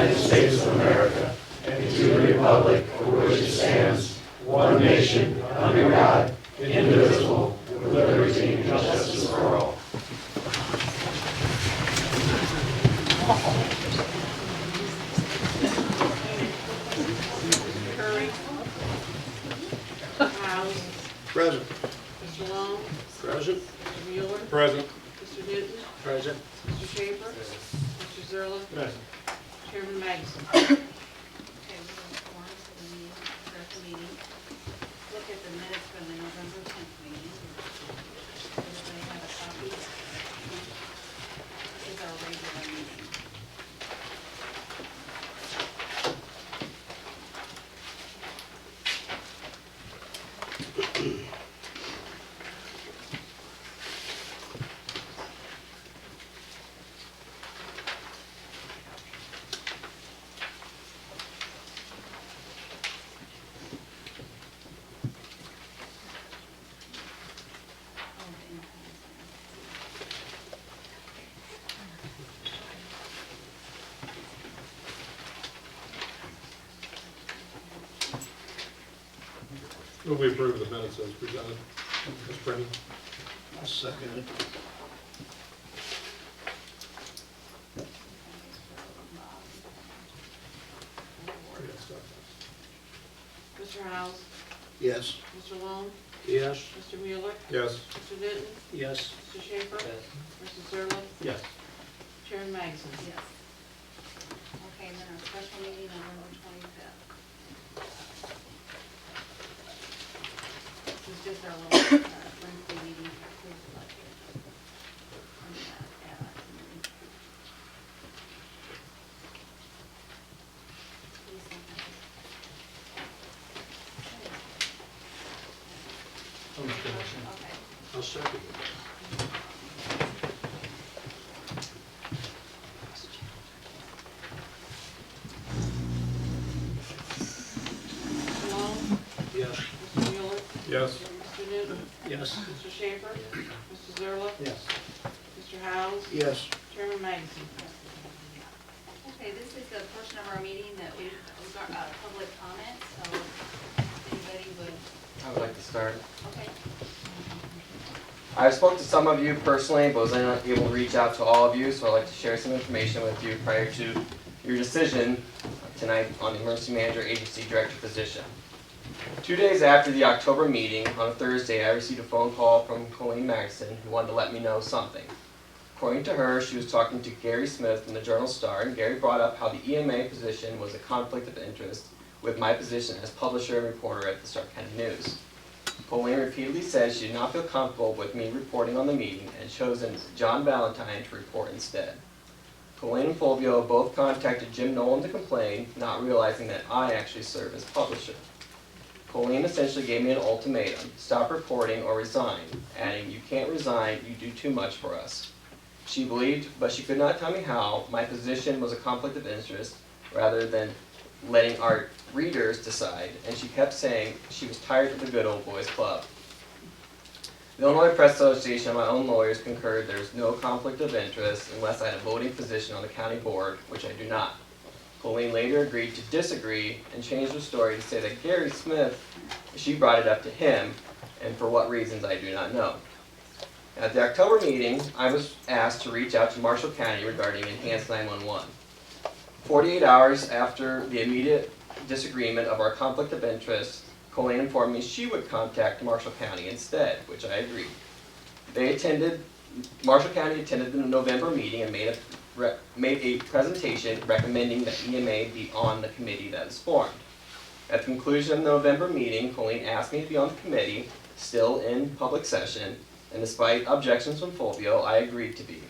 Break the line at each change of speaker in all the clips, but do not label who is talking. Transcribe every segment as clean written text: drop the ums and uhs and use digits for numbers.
United States of America and to the republic for which it stands, one nation, under God, indivisible, with liberty and justice for all.
Curry. House.
Present.
Mr. Long.
Present.
Mr. Mueller.
Present.
Mr. Newton.
Present.
Mr. Schaefer. Mr. Zerler.
Present.
Chairman Magnuson.
Okay, we're going to form for the meeting, start the meeting. Look at the minutes from the November 10th meeting. Everybody have a copy? This is our regular meeting. Oh, the income.
Will we approve the minutes as presented? As printed? I'll second it.
Mr. House.
Yes.
Mr. Long.
Yes.
Mr. Mueller.
Yes.
Mr. Newton.
Yes.
Mr. Schaefer. Mr. Zerler.
Yes.
Chairman Magnuson.
Yes. Okay, and then our special meeting, November 25th. This is just our little Wednesday meeting to approve the budget. And, please send that. Okay.
I'll second it.
Mr. Long.
Yes.
Mr. Mueller.
Yes.
Mr. Newton.
Yes.
Mr. Schaefer. Mr. Zerler.
Yes.
Mr. Howes.
Yes.
Chairman Magnuson.
Okay, this is the portion of our meeting that we've got public comment, so if anybody would,
I would like to start.
okay.
I spoke to some of you personally, but was not able to reach out to all of you, so I'd like to share some information with you prior to your decision tonight on the emergency manager agency director position. 2 days after the October meeting, on a Thursday, I received a phone call from Colleen Magnuson, who wanted to let me know something. According to her, she was talking to Gary Smith from the Journal-Star, and Gary brought up how the EMA position was a conflict of interest with my position as publisher and reporter at the Stark County News. Colleen repeatedly said she did not feel comfortable with me reporting on the meeting and chosen John Valentine to report instead. Colleen and Fulvio both contacted Jim Nolan to complain, not realizing that I actually serve as publisher. Colleen essentially gave me an ultimatum: stop reporting or resign, adding, "You can't resign, you do too much for us." She believed, but she could not tell me how, my position was a conflict of interest rather than letting our readers decide, and she kept saying she was tired of the good old boys club. The Illinois Press Association and my own lawyers concurred there is no conflict of interest unless I had a voting position on the county board, which I do not. Colleen later agreed to disagree and changed her story to say that Gary Smith, she brought it up to him, and for what reasons I do not know. At the October meeting, I was asked to reach out to Marshall County regarding Enhanced 911. 48 hours after the immediate disagreement of our conflict of interest, Colleen informed me she would contact Marshall County instead, which I agreed. Marshall County attended the November meeting and made a presentation recommending that EMA be on the committee that is formed. At the conclusion of the November meeting, Colleen asked me to be on the committee, still in public session, and despite objections from Fulvio, I agreed to be.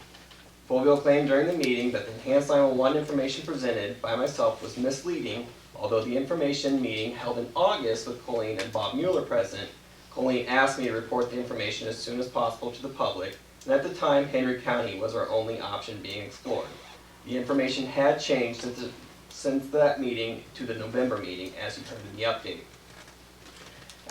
Fulvio claimed during the meeting that the Enhanced 911 information presented by myself was misleading, although the information meeting held in August with Colleen and Bob Mueller present. Colleen asked me to report the information as soon as possible to the public, and at the time Henry County was our only option being explored. The information had changed since that meeting to the November meeting, as you heard in the update.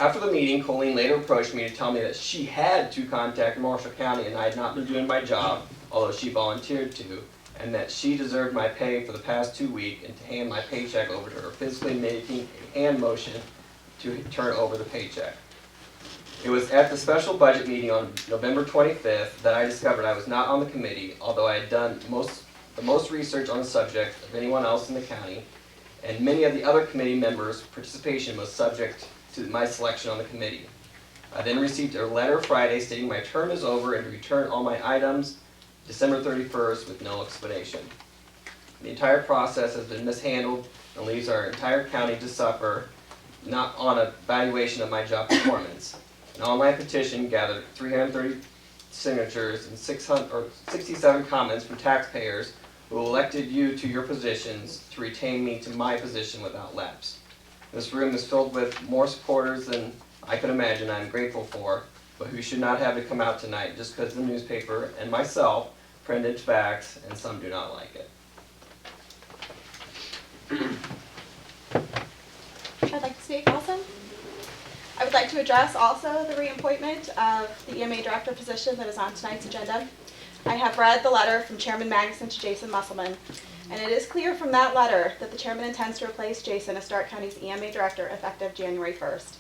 After the meeting, Colleen later approached me to tell me that she had to contact Marshall County and I had not been doing my job, although she volunteered to, and that she deserved my pay for the past 2 weeks and to hand my paycheck over to her, physically making a hand motion to turn over the paycheck. It was at the special budget meeting on November 25th that I discovered I was not on the committee, although I had done the most research on the subject of anyone else in the county, and many of the other committee members' participation was subject to my selection on the committee. I then received a letter Friday stating my term is over and to return all my items December 31st with no explanation. The entire process has been mishandled and leaves our entire county to suffer, not on a valuation of my job performance. An online petition gathered 330 signatures and 67 comments from taxpayers who elected you to your positions to retain me to my position without lapse. This room is filled with more supporters than I could imagine I'm grateful for, but who should not have to come out tonight just because the newspaper and myself printed facts and some do not like it.
I'd like to speak also. I would like to address also the reappointment of the EMA director position that is on tonight's agenda. I have read the letter from Chairman Magnuson to Jason Musselman, and it is clear from that letter that the chairman intends to replace Jason as Stark County's EMA director effective January 1st.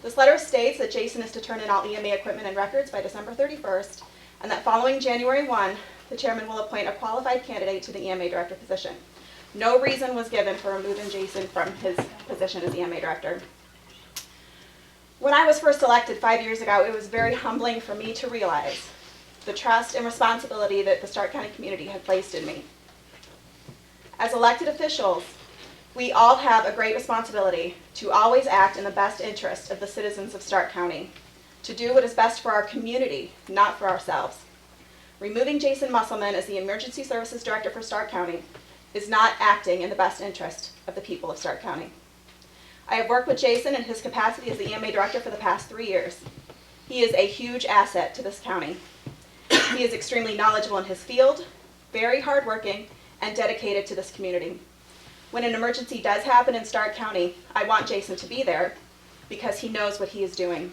This letter states that Jason is to turn in all EMA equipment and records by December 31st, and that following January 1, the chairman will appoint a qualified candidate to the EMA director position. No reason was given for removing Jason from his position as EMA director. When I was first elected 5 years ago, it was very humbling for me to realize the trust and responsibility that the Stark County community had placed in me. As elected officials, we all have a great responsibility to always act in the best interest of the citizens of Stark County, to do what is best for our community, not for ourselves. Removing Jason Musselman as the Emergency Services Director for Stark County is not acting in the best interest of the people of Stark County. I have worked with Jason in his capacity as the EMA Director for the past 3 years. He is a huge asset to this county. He is extremely knowledgeable in his field, very hardworking, and dedicated to this community. When an emergency does happen in Stark County, I want Jason to be there because he knows what he is doing.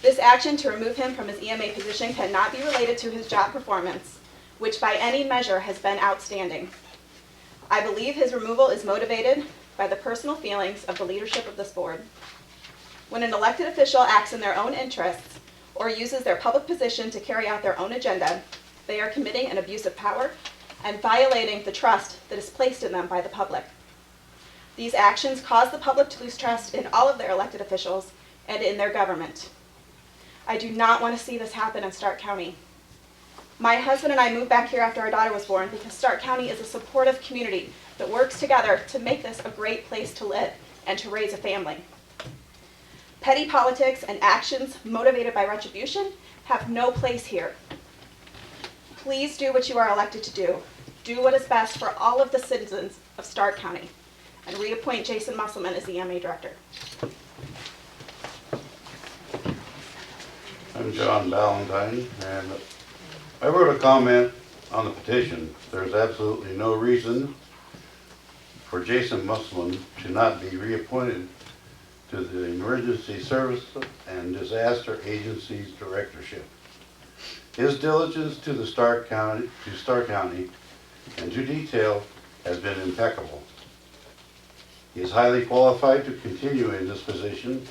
This action to remove him from his EMA position cannot be related to his job performance, which by any measure has been outstanding. I believe his removal is motivated by the personal feelings of the leadership of this board. When an elected official acts in their own interests or uses their public position to carry out their own agenda, they are committing an abuse of power and violating the trust that is placed in them by the public. These actions cause the public to lose trust in all of their elected officials and in their government. I do not want to see this happen in Stark County. My husband and I moved back here after our daughter was born because Stark County is a supportive community that works together to make this a great place to live and to raise a family. Petty politics and actions motivated by retribution have no place here. Please do what you are elected to do. Do what is best for all of the citizens of Stark County, and reappoint Jason Musselman as the EMA Director.
I'm John Ballantyne, and I wrote a comment on the petition. There's absolutely no reason for Jason Musselman to not be reappointed to the Emergency Services and Disaster Agency's directorship. His diligence to Stark County, and to detail has been impeccable. He is highly qualified to continue in this position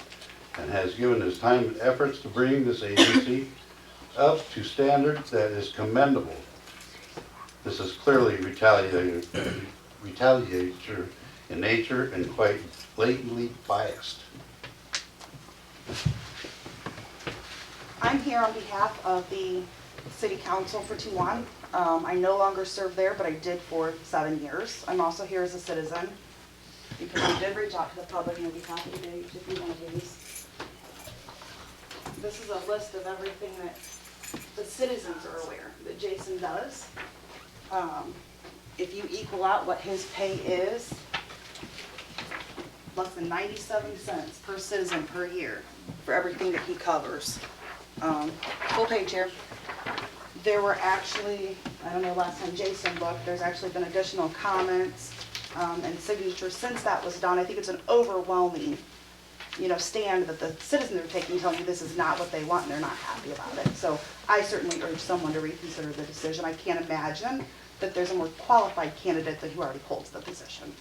and has given his time and efforts to bring this agency up to standards that is commendable. This is clearly retaliatory in nature and quite blatantly biased.
I'm here on behalf of the City Council for Tewan. I no longer serve there, but I did for 7 years. I'm also here as a citizen because I did reach out to the public, and I'd be happy to give you one of these. This is a list of everything that the citizens are aware that Jason does. If you equal out what his pay is, less than 97 cents per citizen per year for everything that he covers. Full page here. There were actually, I don't know last time Jason looked, there's actually been additional comments and signatures since that was done. I think it's an overwhelming stand that the citizens are taking, telling you this is not what they want and they're not happy about it. So I certainly urge someone to reconsider the decision. I can't imagine that there's a more qualified candidate than who already holds the position.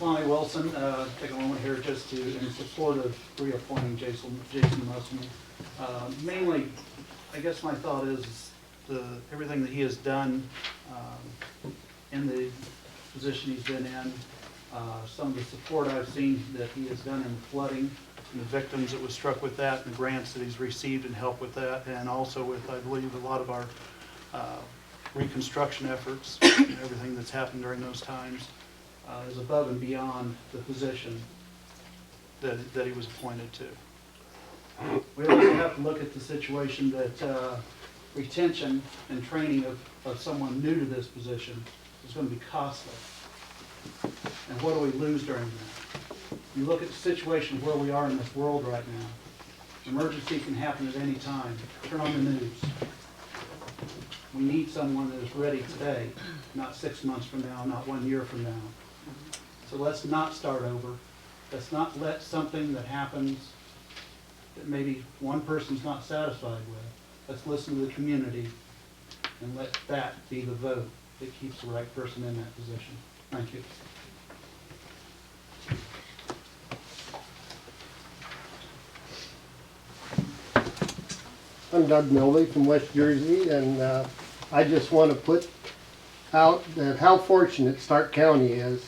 Lonnie Wilson, take a moment here just to, in support of reappointing Jason Musselman. Mainly, I guess my thought is everything that he has done in the position he's been in, some of the support I've seen that he has done in flooding, and the victims that was struck with that, and the grants that he's received and help with that, and also with, I believe, a lot of our reconstruction efforts and everything that's happened during those times. Is above and beyond the position that he was appointed to. We also have to look at the situation that retention and training of someone new to this position is going to be costly. And what do we lose during that? You look at the situation where we are in this world right now. Emergency can happen at any time. Turn on the news. We need someone that is ready today, not 6 months from now, not 1 year from now. So let's not start over. Let's not let something that happens that maybe one person's not satisfied with. Let's listen to the community and let that be the vote that keeps the right person in that position. Thank you.
I'm Doug Milby from West Jersey, and I just want to put out that how fortunate Stark County is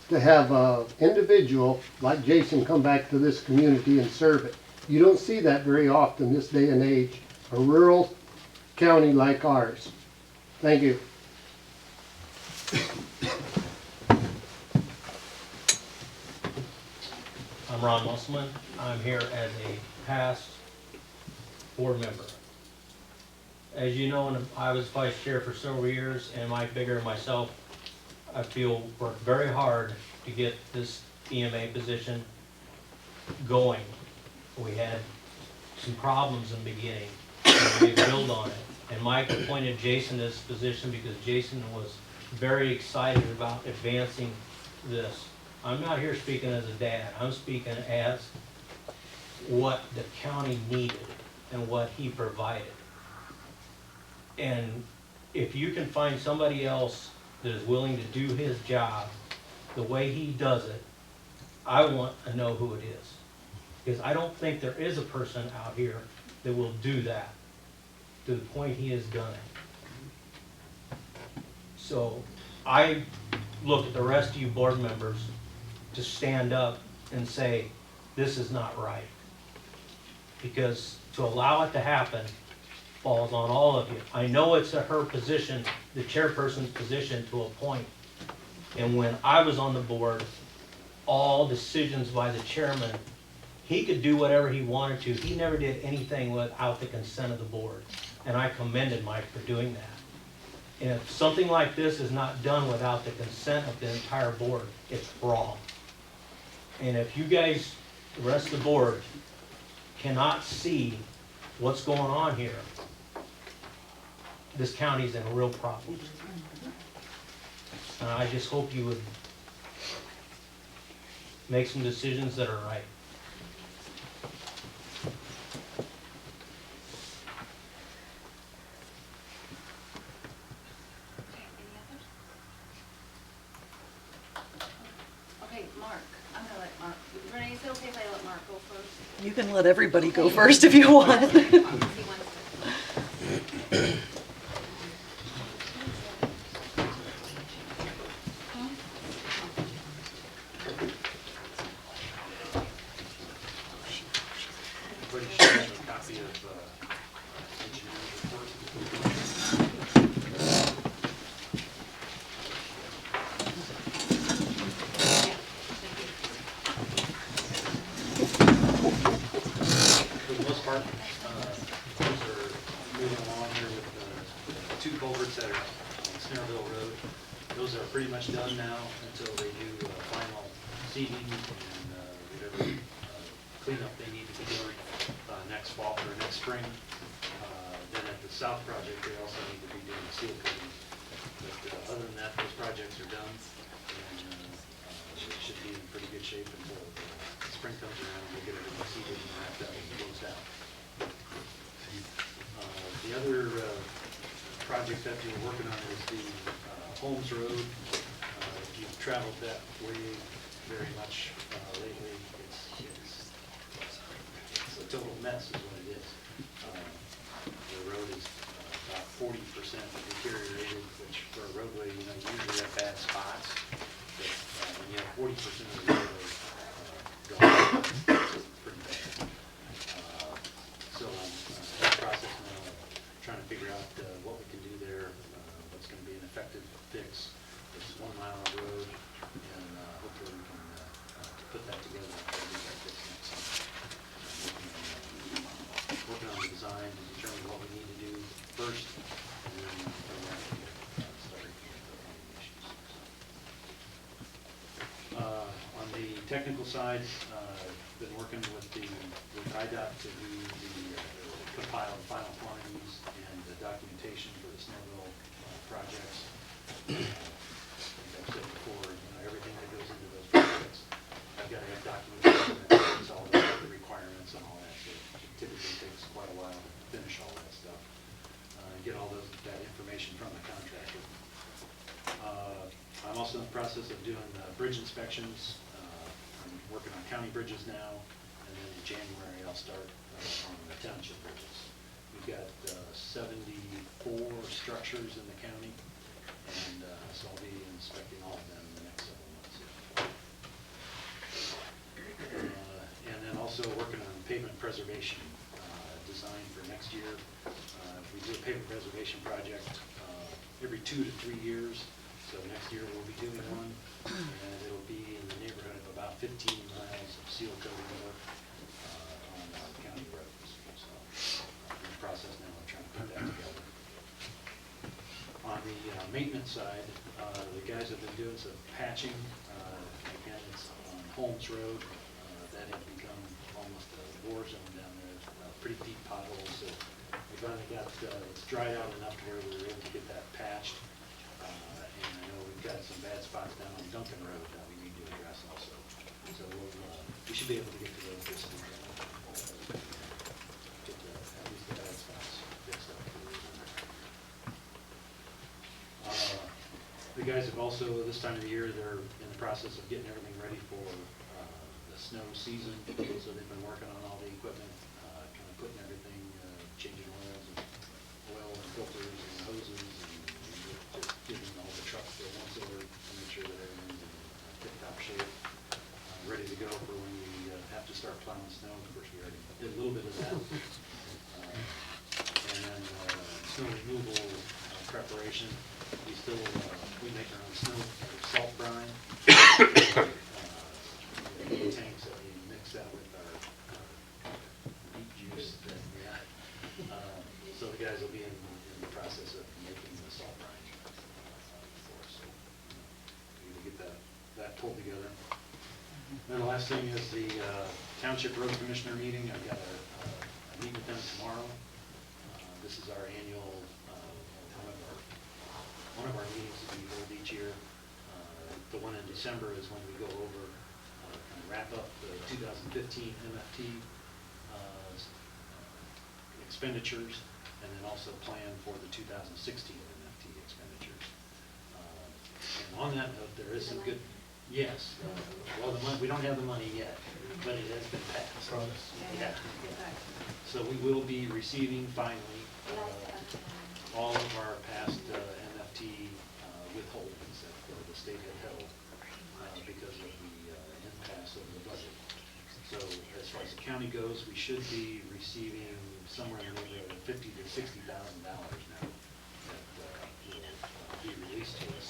to have an individual like Jason come back to this community and serve it. You don't see that very often this day and age, a rural county like ours. Thank you.
I'm Ron Musselman. I'm here as a past board member. As you know, I was vice chair for several years, and Mike Bigger and myself, I feel, worked very hard to get this EMA position going. We had some problems in the beginning, and we built on it. And Mike appointed Jason to this position because Jason was very excited about advancing this. I'm not here speaking as a dad. I'm speaking as what the county needed and what he provided. And if you can find somebody else that is willing to do his job the way he does it, I want to know who it is. Because I don't think there is a person out here that will do that to the point he has done it. So I look at the rest of you board members to stand up and say, this is not right. Because to allow it to happen falls on all of you. I know it's her position, the chairperson's position, to appoint. And when I was on the board, all decisions by the chairman, he could do whatever he wanted to. He never did anything without the consent of the board. And I commended Mike for doing that. And if something like this is not done without the consent of the entire board, it's wrong. And if you guys, the rest of the board, cannot see what's going on here, this county's in a real problem. And I just hope you would make some decisions that are right.
Okay, Mark, I'm gonna let Mark, Renee, is it okay if I let Mark go first?
You can let everybody go first if you want.
He wants to.
Pretty much done now until they do final seeding and whatever cleanup they need to be doing next fall or next spring. Then at the south project, they also need to be doing seal coating But other than that, those projects are done, and it should be in pretty good shape until spring comes around, we'll get everything seeded and wrapped up and closed out. The other project that we're working on is the Holmes Road. If you've traveled that way very much lately, it's a total mess is what it is. The road is about 40% deteriorated, which for a roadway, you usually have bad spots. But when you have 40% of the roadway gone, it's pretty bad. So I'm in the process now of trying to figure out what we can do there, what's going to be an effective fix. It's 1 mile of road, and hopefully we can put that together and get that fixed next summer. Working on the design to determine what we need to do first, and then from there we can start looking at the funding issues. On the technical side, been working with IDOT to do compile the final quantities and the documentation for the Snowville projects. Like I've said before, everything that goes into those projects, I've got to have documentation that meets all the requirements and all that. So it typically takes quite a while to finish all that stuff. Get all that information from the contractor. I'm also in the process of doing bridge inspections. I'm working on county bridges now, and then in January I'll start on the township bridges. We've got 74 structures in the county, and so I'll be inspecting all of them in the next several months. And then also working on pavement preservation design for next year. We do a pavement preservation project every 2 to 3 years. So next year we'll be doing one, and it'll be in the neighborhood of about 15 miles of seal coating work on county roads. So in the process now of trying to put that together. On the maintenance side, the guys have been doing some patching. Again, it's on Holmes Road. That had become almost a war zone down there. Pretty deep potholes. So we finally got it's dried out enough to where we were able to get that patched. And I know we've got some bad spots down on Duncan Road that we need to address also. So we should be able to get to those this week. Get at least the bad spots fixed up. The guys have also, this time of the year, they're in the process of getting everything ready for the snow season. So they've been working on all the equipment, kind of putting everything, changing oil and filters and hoses, and just giving all the trucks their once over to make sure that everything's in tip-top shape, ready to go for when we have to start plowing snow. Of course, we already did a little bit of that. And then snow removal preparation. We make our own salt brine. Tanks that we mix that with our beet juice. So the guys will be in the process of making the salt brine for us. So we need to get that pulled together. And the last thing is the Township Road Commissioner meeting. I've got a meet with them tomorrow. This is our annual, one of our meetings that we hold each year. The one in December is when we go over, kind of wrap up the 2015 MFT expenditures, and then also plan for the 2016 MFT expenditures. And on that note, there is some good, yes, well, we don't have the money yet, but it has been passed. Yeah. So we will be receiving finally all of our past MFT withholdings that the state had held because of the impasse of the budget. So as far as the county goes, we should be receiving somewhere in the neighborhood of $50,000 to $60,000 now that will be released to us.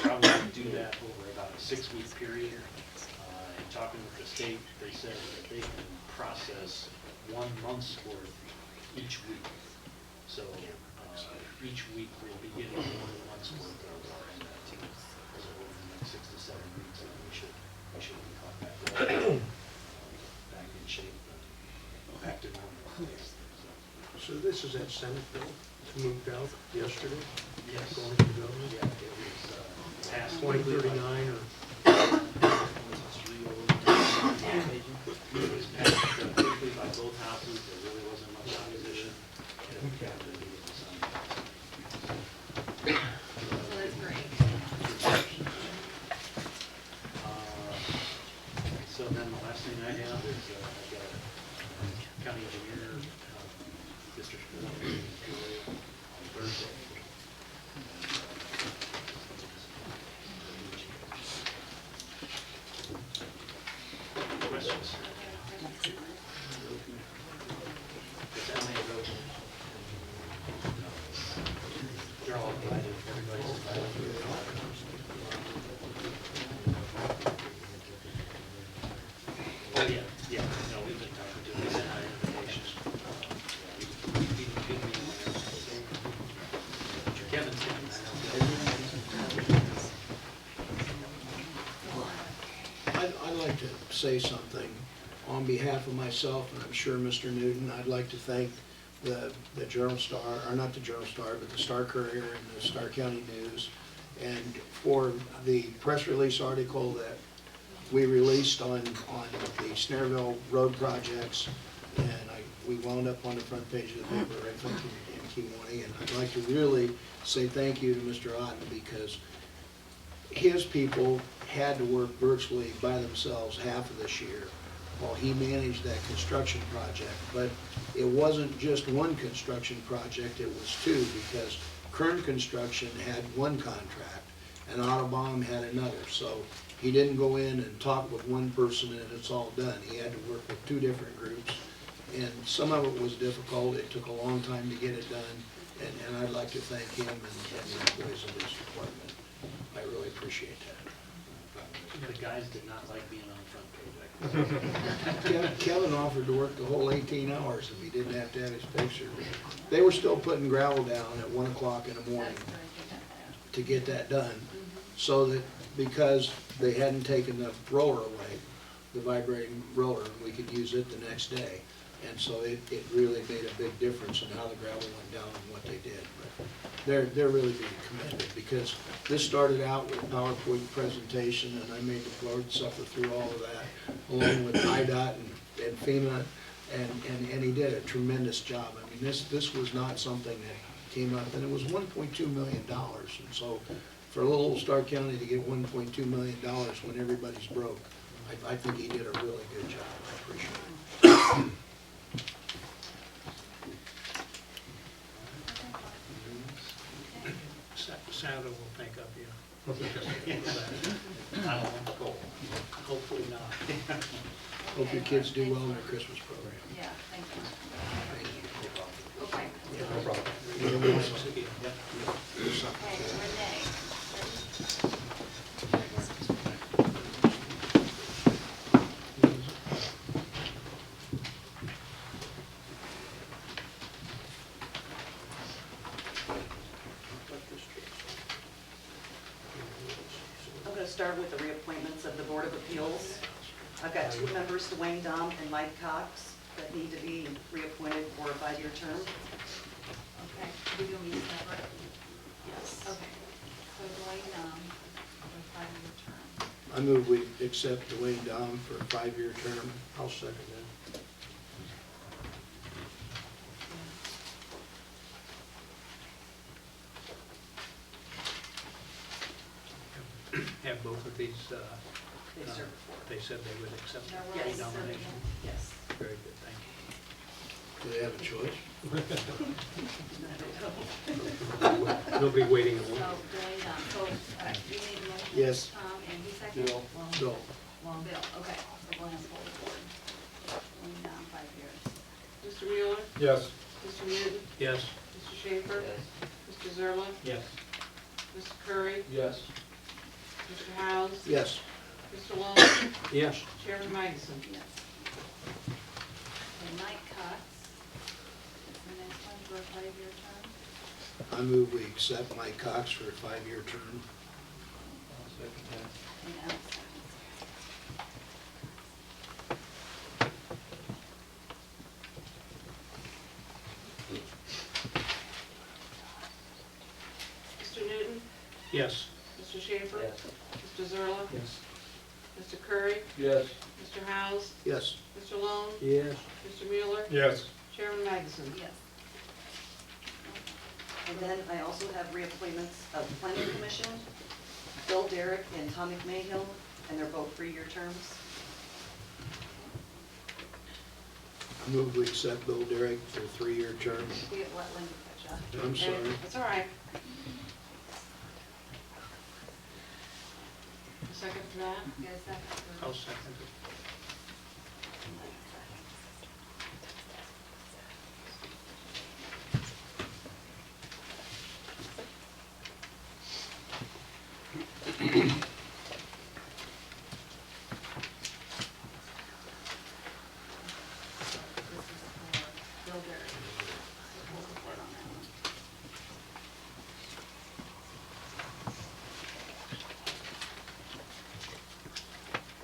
Probably do that over about a 6-week period. And talking with the state, they said that they can process 1 month's worth each week. So each week we'll be getting 1 month's worth of our MFT. So over the next 6 to 7 weeks, we should be caught back up, back in shape, back to normal.
So this is that Senate bill? moved out yesterday,
Yes.
going to the government,
Yeah, it was passed.
2039 or?
It was passed quickly by both houses, there really wasn't much opposition. And it happened to be in the Sun.
So that's great.
So then the last thing I have is, I've got a county engineer, Mr. on Thursday. Questions? Is that many votes? They're all invited, everybody's invited. Oh, yeah, no, we've been talking to them, they sent out invitations. Kevin's coming,
I'd like to say something on behalf of myself, and I'm sure Mr. Newton. I'd like to thank the Journal Star, or not the Journal Star, but the Star Courier and the Star County News, and for the press release article that we released on the Snareville Road projects, and we wound up on the front page of the paper, I think, in Kewanee, and I'd like to really say thank you to Mr. Otten, because his people had to work virtually by themselves half of this year while he managed that construction project. But it wasn't just one construction project, it was two, because Kern Construction had one contract and Autobahn had another. So he didn't go in and talk with one person and it's all done. He had to work with two different groups. And some of it was difficult, it took a long time to get it done, and I'd like to thank him and the employees of this department. I really appreciate that.
The guys did not like being on the front page.
Kevin offered to work the whole 18 hours if he didn't have to have his picture. They were still putting gravel down at 1 o'clock in the morning to get that done, so that, because they hadn't taken the roller away, the vibrating roller, and we could use it the next day. And so it really made a big difference in how the gravel went down and what they did. But they're really being commended, because this started out with a PowerPoint presentation, and I made the board suffer through all of that, along with IDOT and FEMA, and he did a tremendous job. I mean, this was not something that came up, and it was $1.2 million. And so for a little old Stark County to get $1.2 million when everybody's broke, I think he did a really good job. I appreciate it. Santa will think of you.
I don't want to go.
Hopefully not. Hope your kids do well in their Christmas program.
Yeah, thank you.
Thank you.
Okay.
No problem.
Okay, Renee.
I'm going to start with the reappointments of the Board of Appeals. I've got two members, Dwayne Dom and Mike Cox, that need to be reappointed for a 5-year term.
Okay, we doing these separate?
Yes.
Okay, so Dwayne, for a 5-year term.
I move we accept Dwayne Dom for a 5-year term. I'll second that.
Have both of these,
They served before.
they said they would accept
Now,
the
we're all
nomination.
serving.
Yes.
Very good, thank
Do they have a choice?
you. Nobody waiting at
So
one.
Dwayne, so, you need a motion?
Yes.
Tom, and who's second?
Bill. Bill.
Bill, okay, so we'll have full board. Dwayne, 5 years.
Mr. Wheeler?
Yes.
Mr. Newton?
Yes.
Mr. Schaefer? Mr. Zerlo?
Yes.
Mr. Curry?
Yes.
Mr. Howes?
Yes.
Mr. Long?
Yes.
Chairman Magnuson?
Yes. And Mike Cox, is the next one for a 5-year term.
I move we accept Mike Cox for a 5-year term.
And Al seconds.
Yes.
Mr. Schaefer?
Yes.
Mr. Zerlo?
Yes.
Mr. Curry?
Yes.
Mr. Howes?
Yes.
Mr. Long?
Yes.
Mr. Mueller?
Yes.
Chairman Magnuson?
Yes.
And then I also have reappointments of the Planning Commission, Bill Derrick and Tom McMahill, and they're both 3-year terms.
I move we accept Bill Derrick for a 3-year term.
We have let Linda catch up.
I'm sorry.
That's all right. A second for that?
You guys second for-
I'll second it.
This is for Bill Derrick. We'll report on that one.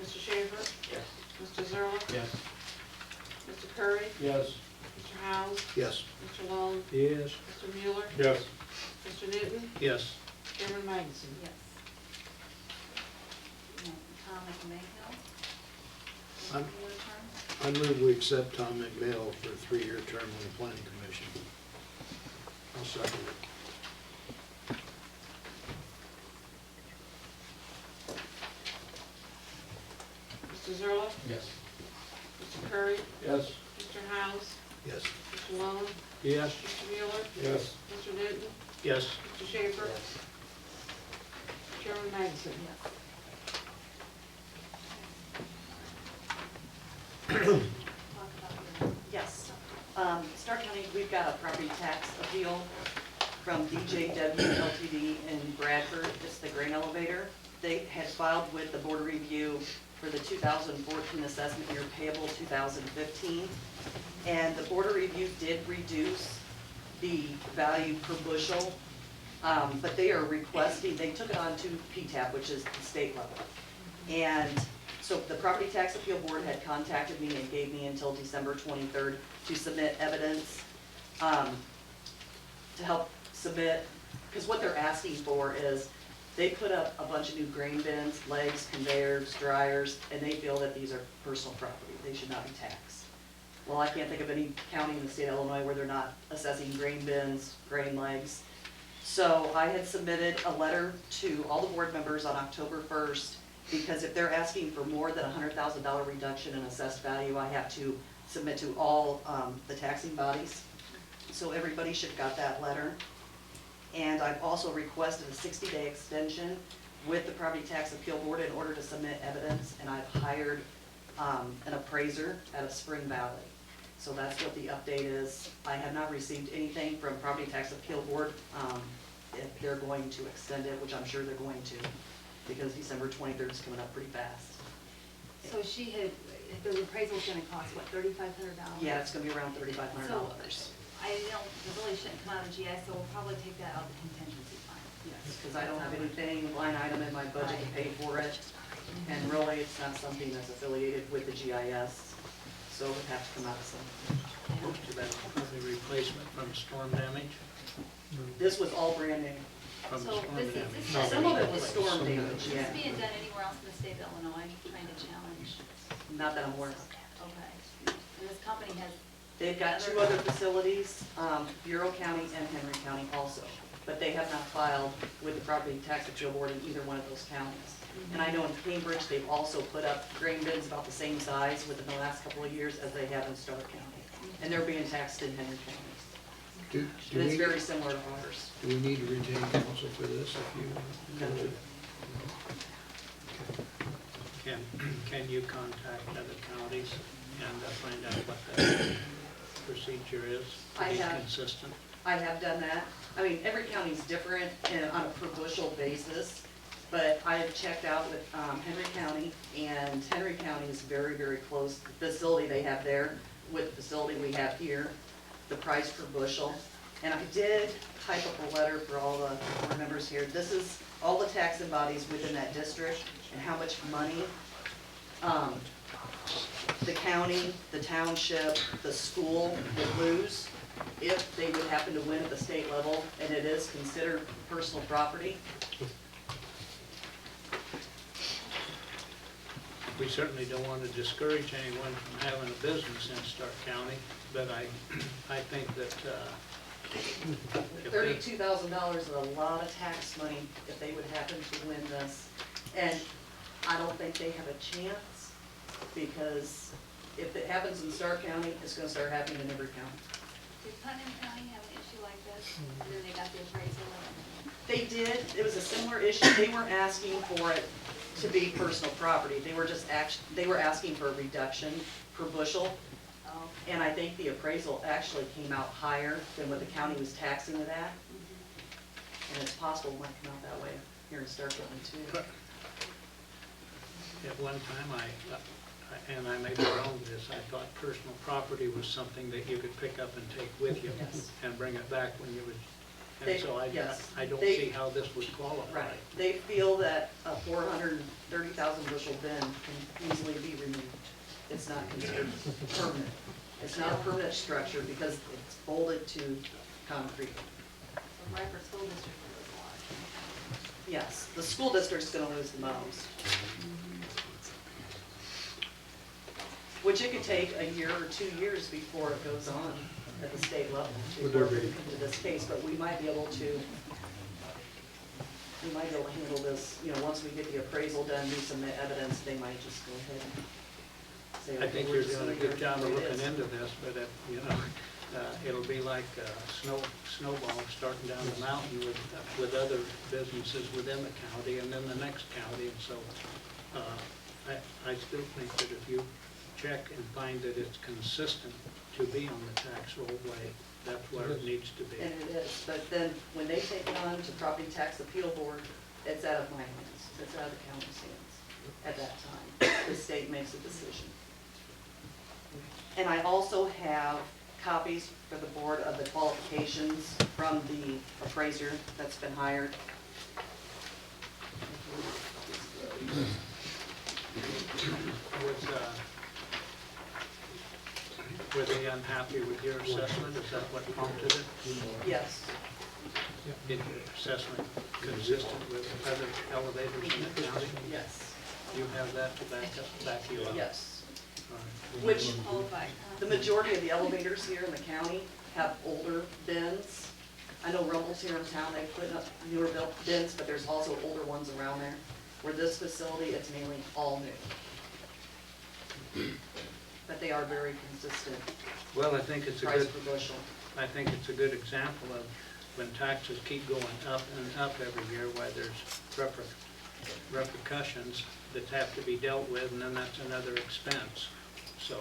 Mr. Schaefer?
Yes.
Mr. Zerlo?
Yes.
Mr. Curry?
Yes.
Mr. Howes?
Yes.
Mr. Long?
Yes.
Mr. Mueller?
Yes.
Mr. Newton?
Yes.
Chairman Magnuson?
Yes. And Tom McMahill.
I'm-
3-year term.
I move we accept Tom McMail for a 3-year term on the Planning Commission. I'll second it.
Mr. Zerlo?
Yes.
Mr. Curry?
Yes.
Mr. Howes?
Yes.
Mr. Long?
Yes.
Mr. Mueller?
Yes.
Mr. Newton?
Yes.
Mr. Schaefer?
Yes.
Chairman Magnuson?
Yes. Talk about your
Yes. Stark County, we've got a property tax appeal from DJW Ltd. in Bradford. It's the grain elevator. They had filed with the Board of Review for the 2014 assessment year payable 2015. And the Board of Review did reduce the value per bushel, but they are requesting, they took it on to PTAP, which is the state level. And so the Property Tax Appeal Board had contacted me and gave me until December 23rd to submit evidence, to help submit, because what they're asking for is, they put up a bunch of new grain bins, legs, conveyors, dryers, and they feel that these are personal property, they should not be taxed. Well, I can't think of any county in the state of Illinois where they're not assessing grain bins, grain legs. So I had submitted a letter to all the board members on October 1st, because if they're asking for more than a $100,000 reduction in assessed value, I have to submit to all the taxing bodies. So everybody should have got that letter. And I've also requested a 60-day extension with the Property Tax Appeal Board in order to submit evidence, and I've hired an appraiser out of Spring Valley. So that's what the update is. I have not received anything from Property Tax Appeal Board if they're going to extend it, which I'm sure they're going to, because December 23rd is coming up pretty fast.
So she had, the appraisal's gonna cost, what, $3,500?
Yeah, it's gonna be around $3,500.
I don't, it really shouldn't come out of GI, so we'll probably take that out of the contingency fund.
Yes, because I don't have anything, line item in my budget to pay for it. And really, it's not something that's affiliated with the GIS, so it would have to come out of something.
Most of that is probably replacement from storm damage.
This was all brand new.
From
So
storm
this is-
damage.
this is-
No,
Some of it was storm
some of it
damage,
was-
Is
yeah.
this being done anywhere else in the state of Illinois, trying to challenge?
Not that I'm aware of.
Okay. And this company has,
They've got 2 other facilities, Bureau County and Henry County also. But they have not filed with the Property Tax Appeal Board in either one of those counties. And I know in Cambridge, they've also put up grain bins about the same size within the last couple of years as they have in Stark County. And they're being taxed in Henry County.
Do
And it's
we,
very similar to ours.
do we need to retain counsel for this if you?
No.
Can you contact other counties and find out what the procedure is to
I
be
have.
consistent?
I have done that. I mean, every county's different on a per bushel basis, but I have checked out with Henry County, and Henry County is very, very close. The facility they have there with the facility we have here, the price per bushel. And I did type up a letter for all the board members here. This is all the taxing bodies within that district and how much money the county, the township, the school would lose if they would happen to win at the state level, and it is considered personal property.
We certainly don't want to discourage anyone from having a business in Stark County, but I think that, if they-
$32,000 is a lot of tax money if they would happen to win this. And I don't think they have a chance, because if it happens in Stark County, it's gonna start happening in every county.
Did Putnam County have an issue like this, and then they got the appraisal?
They did, it was a similar issue, they weren't asking for it to be personal property, they were just they were asking for a reduction per bushel.
Oh,
And I think the appraisal actually came out higher than what the county was taxing it at. And it's possible it might come out that way here in Stark County too.
At one time, and I may be wrong with this, I thought personal property was something that you could pick up and take with you
Yes.
and bring it back when you would,
They-
and so
yes.
I don't
They-
see how this would qualify.
Right, they feel that a 430,000 bushel bin can easily be removed. It's not considered permanent. It's not a permanent structure because it's bolted to concrete.
so Ripon School District was large.
Yes, the school district's gonna lose the most. Which it could take a year or 2 years before it goes on at the state level
Would
before
there
we
be-
come to this case, but we might be able to handle this, once we get the appraisal done, do some evidence, they might just go ahead and say,
I
okay,
think
we're
you're
just
doing a
gonna
good
hear
job of
it
looking
is.
into this, but it'll be like a snowball starting down the mountain with other businesses within the county and then the next county. And so I still think that if you check and find that it's consistent to be on the tax rollway, that's where it needs to be.
And it is, but then when they take it on to Property Tax Appeal Board, it's out of my hands, it's out of the county's hands at that time. The state makes a decision. And I also have copies for the board of the qualifications from the appraiser that's been hired.
Were they unhappy with your assessment? Is that what prompted it?
Yes,
Is your assessment consistent with other elevators in the county?
yes,
You have that to back you up?
yes.
All right.
Which,
Qualified,
the majority of the elevators here in the county have older bins. I know Rumble's here in town, they put up newer built bins, but there's also older ones around there. Where this facility, it's mainly all new. But they are very consistent,
Well, I think it's a
price
good,
per bushel.
I think it's a good example of when taxes keep going up and up every year, why there's repercussions that have to be dealt with, and then that's another expense. So,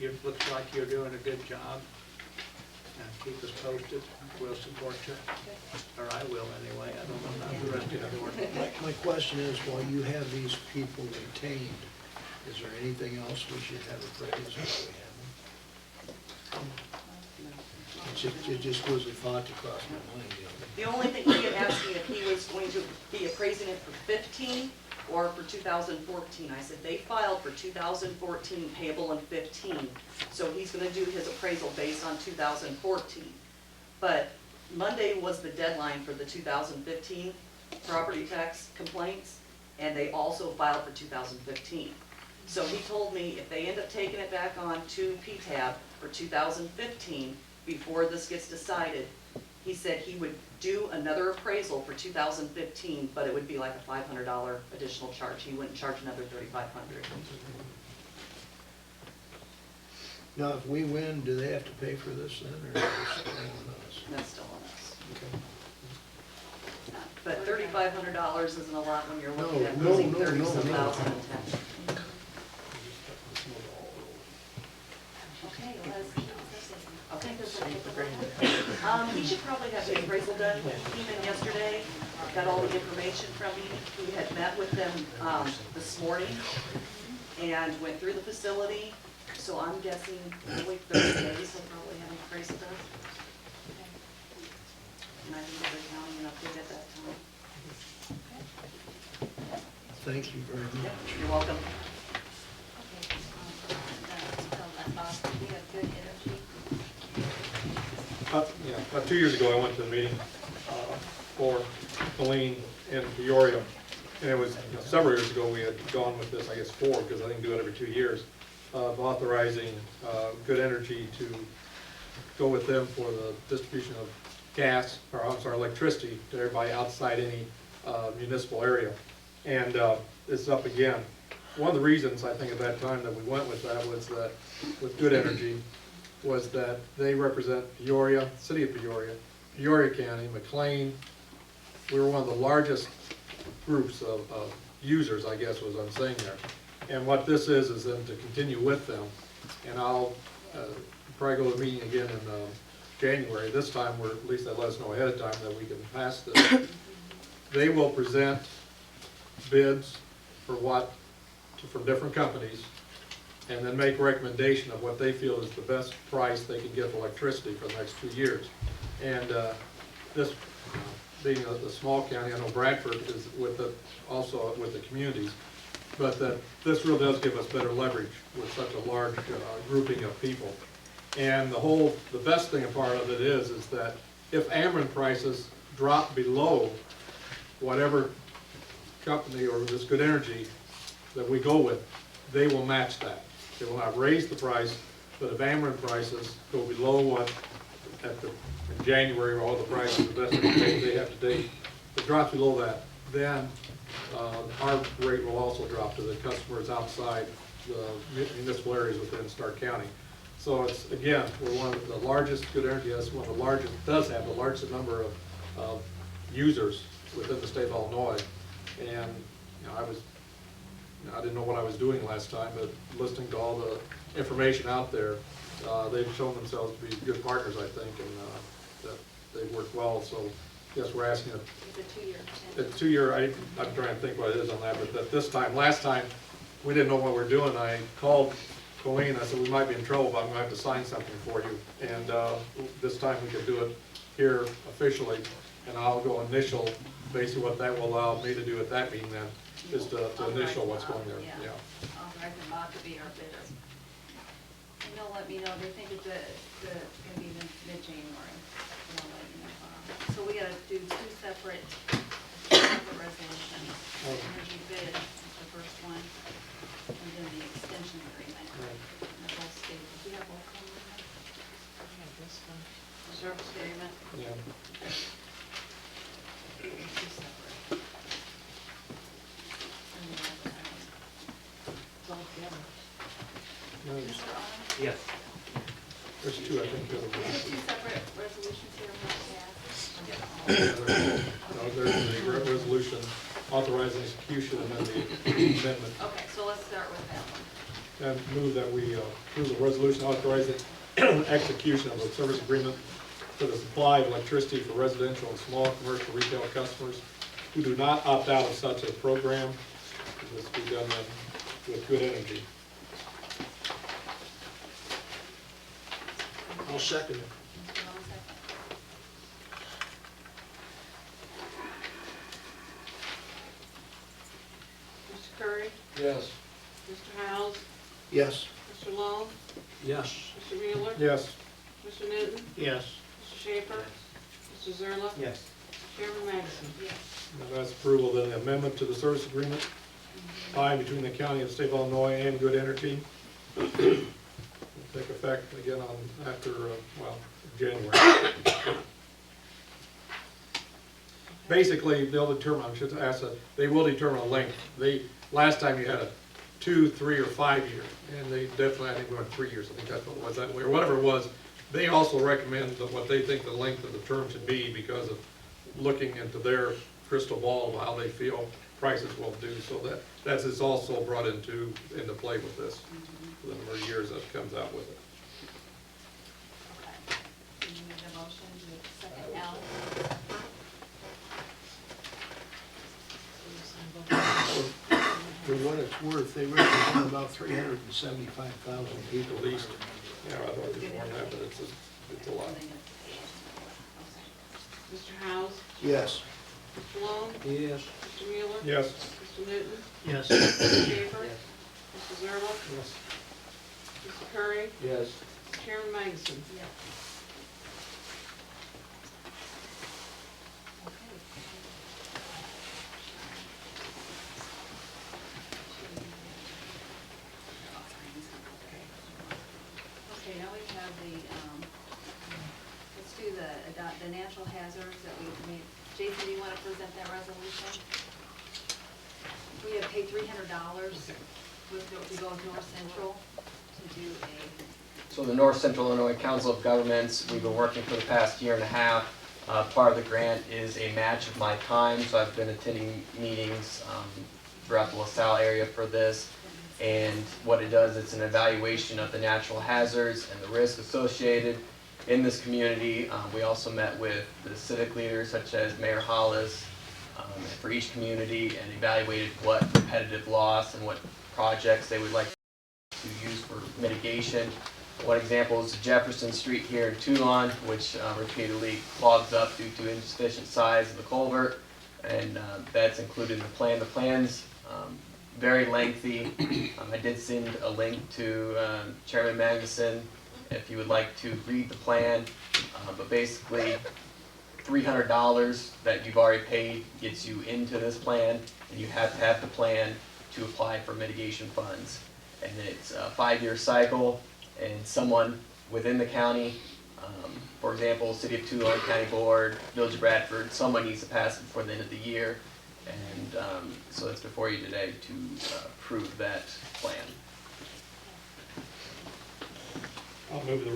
it looks like you're doing a good job. Keep us posted, we'll support you, or I will anyway, I don't know about the rest of the board.
My question is, while you have these people retained, is there anything else we should have appraised while we have them? It just was a thought to cross my mind,
The only thing he had asked me if he was going to be appraising it for 15 or for 2014. I said they filed for 2014 payable in 15. So he's gonna do his appraisal based on 2014. But Monday was the deadline for the 2015 property tax complaints, and they also filed for 2015. So he told me if they end up taking it back on to PTAB for 2015, before this gets decided, he said he would do another appraisal for 2015, but it would be like a $500 additional charge. He wouldn't charge another $3,500.
Now, if we win, do they have to pay for this then, or is it still on us?
And that's still on us.
Okay.
But $3,500 isn't a lot when you're looking at
No,
losing
no, no,
30-some
no.
thousand in tax.
okay, well,
Okay. He should probably have the appraisal done. He came in yesterday, got all the information from me. He had met with them this morning and went through the facility. So I'm guessing probably 30 days he'll probably have an appraisal done. And I can give the county an update at that time.
Thank you very much.
You're welcome.
okay, we have good energy.
about 2 years ago, I went to a meeting for Colleen in Peoria. And it was, several years ago, we had gone with this, I guess 4, because I think do it every 2 years, of authorizing Good Energy to go with them for the distribution of gas, or I'm sorry, electricity to everybody outside any municipal area. And it's up again. One of the reasons I think at that time that we went with that was that with Good Energy was that they represent Peoria, city of Peoria, Peoria County, McLean. We were one of the largest groups of users, I guess was I'm saying there. And what this is then to continue with them. And I'll probably go to a meeting again in January. This time, at least they let us know ahead of time that we can pass this. They will present bids for from different companies, and then make a recommendation of what they feel is the best price they can get for electricity for the next 2 years. And this, being a small county, I know Bradford is also with the communities, but that this really does give us better leverage with such a large grouping of people. And the best thing, a part of it is that if Ameren prices drop below whatever company or this Good Energy that we go with, they will match that. They will not raise the price, but if Ameren prices go below what in January, all the prices, the best they have to date, if it drops below that, then our rate will also drop to the customers outside the municipal areas within Stark County. So it's, again, we're one of the largest, Good Energy is one of the largest, does have the largest number of users within the state of Illinois. And I didn't know what I was doing last time, but listening to all the information out there, they've shown themselves to be good partners, I think, and that they've worked well. So yes, we're asking
It's a 2-year.
it's 2 year, I'm trying to think what it is on that, but that this time, last time, we didn't know what we were doing. I called Colleen, I said, we might be in trouble, but I'm gonna have to sign something for you. And this time we could do it here officially, and I'll go initial, basically what that will allow me to do at that meeting then, is to initial what's going there, yeah.
Authorize the bond to be our bidder. And they'll let me know, they think it's gonna be mid-January. They'll let you know. So we gotta do 2 separate resolutions. Energy bid is the first one, and then the extension agreement. And they're both stated. Do you have both of them?
I have this one.
Service agreement.
Yeah.
Two separate. And then,
It's all together.
Mr. Arnold?
Yes.
There's 2, I think.
We have 2 separate resolutions here, we'll pass.
There's the resolution authorizing execution and then the amendment.
Okay, so let's start with that one.
And move that we approve the resolution authorizing execution of a service agreement for the supply of electricity for residential and small commercial retail customers who do not opt out of such a program. This will be done with Good Energy.
I'll second it.
Mr. Curry?
Yes.
Mr. Howes?
Yes.
Mr. Long?
Yes.
Mr. Mueller?
Yes.
Mr. Newton?
Yes.
Mr. Schaefer? Mr. Zerla?
Yes.
Chairman Magnuson?
Yes.
Now that's approval, then the amendment to the service agreement by between the county of the state of Illinois and Good Energy. Will take effect again after January. Basically, they'll determine, I should ask that, they will determine a length. Last time you had a 2, 3, or 5 year, and they definitely, I think we went 3 years, I think that's what it was that way, or whatever it was. They also recommend that what they think the length of the term should be because of looking into their crystal ball of how they feel prices will do. So that's also brought into play with this, for the number of years that comes out with it.
Okay. You need a motion to second Al?
For what it's worth, they represent about 375,000 people.
At least, yeah, I thought it was more than that, but it's a lot.
Mr. Howes?
Yes.
Mr. Long?
Yes.
Mr. Mueller?
Yes.
Mr. Newton?
Yes.
Mr. Schaefer? Mr. Zerla?
Yes.
Mr. Curry?
Yes.
Chairman Magnuson?
Yes. have let's do the natural hazards that we made. Jason, do you want to present that resolution? We have paid $300 to go with North Central to do
So the North Central Illinois Council of Governments, we've been working for the past year and a half. Part of the grant is a match of my time, so I've been attending meetings throughout the LaSalle area for this. And what it does, it's an evaluation of the natural hazards and the risk associated in this community. We also met with the civic leaders such as Mayor Hollis for each community and evaluated what repetitive loss and what projects they would like to use for mitigation. One example is Jefferson Street here in Toulon, which repeatedly clogs up due to insufficient size of the culvert, and that's included in the plan. The plan's very lengthy. I did send a link to Chairman Magnuson if you would like to read the plan, but basically $300 that you've already paid gets you into this plan, and you have to have the plan to apply for mitigation funds. And it's a 5-year cycle, and someone within the county, for example, City of Toulon, County Board, Village of Bradford, someone needs to pass it before the end of the year. And so that's before you today to approve that plan.
I'll move the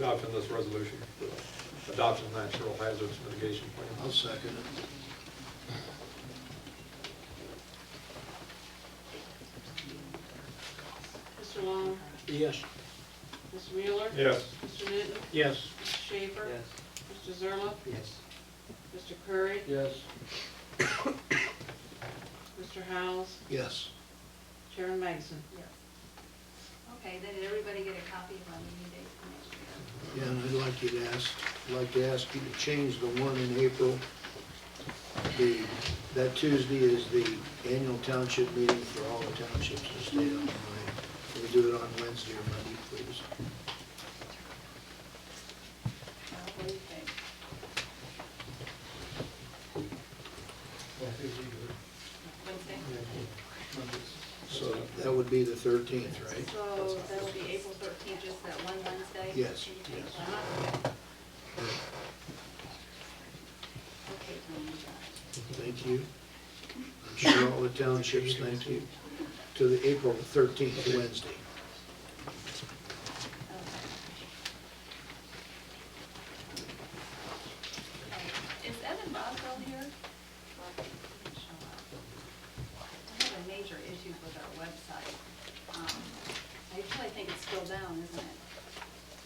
adoption of this resolution for the adoption of natural hazards mitigation plan.
I'll second it.
Mr. Long?
Yes.
Mr. Mueller?
Yes.
Mr. Newton?
Yes.
Mr. Schaefer? Mr. Zerlo?
Yes.
Mr. Curry?
Yes.
Mr. Howes?
Yes.
Chairman Magnuson?
Yes. Okay, then did everybody get a copy of our meeting dates for next year?
Yeah, and I'd like to ask you to change the one in April. That Tuesday is the annual township meeting for all the townships to stay on the line. Can we do it on Wednesday or Monday, please?
What do you think? Wednesday?
So that would be the 13th, right?
So that will be April 13th, just that one Wednesday?
Yes,
Can you take
yes.
that? Okay, Tony,
Thank you. I'm sure all the townships thank you. To the April the 13th, Wednesday.
Is Evan Boswell here? I have a major issue with our website. I actually think it's still down, isn't it?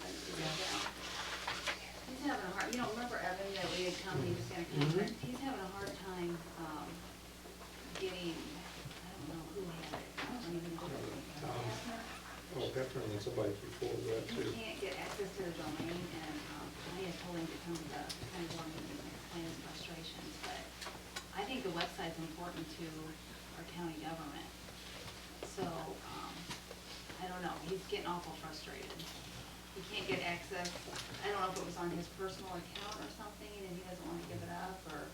Is it down? He's having a hard, you know, remember Evan that we had come, he was gonna contact, he's having a hard time, getting, I don't know who had it, I don't even know.
Oh, Hefner and then somebody before that
He
too.
can't get access to the domain, and I had told him to come to the county board meeting and explain his frustrations, but I think the website's important to our county government. So, I don't know, he's getting awful frustrated. He can't get access, I don't know if it was on his personal account or something, and he doesn't want to give it up, or,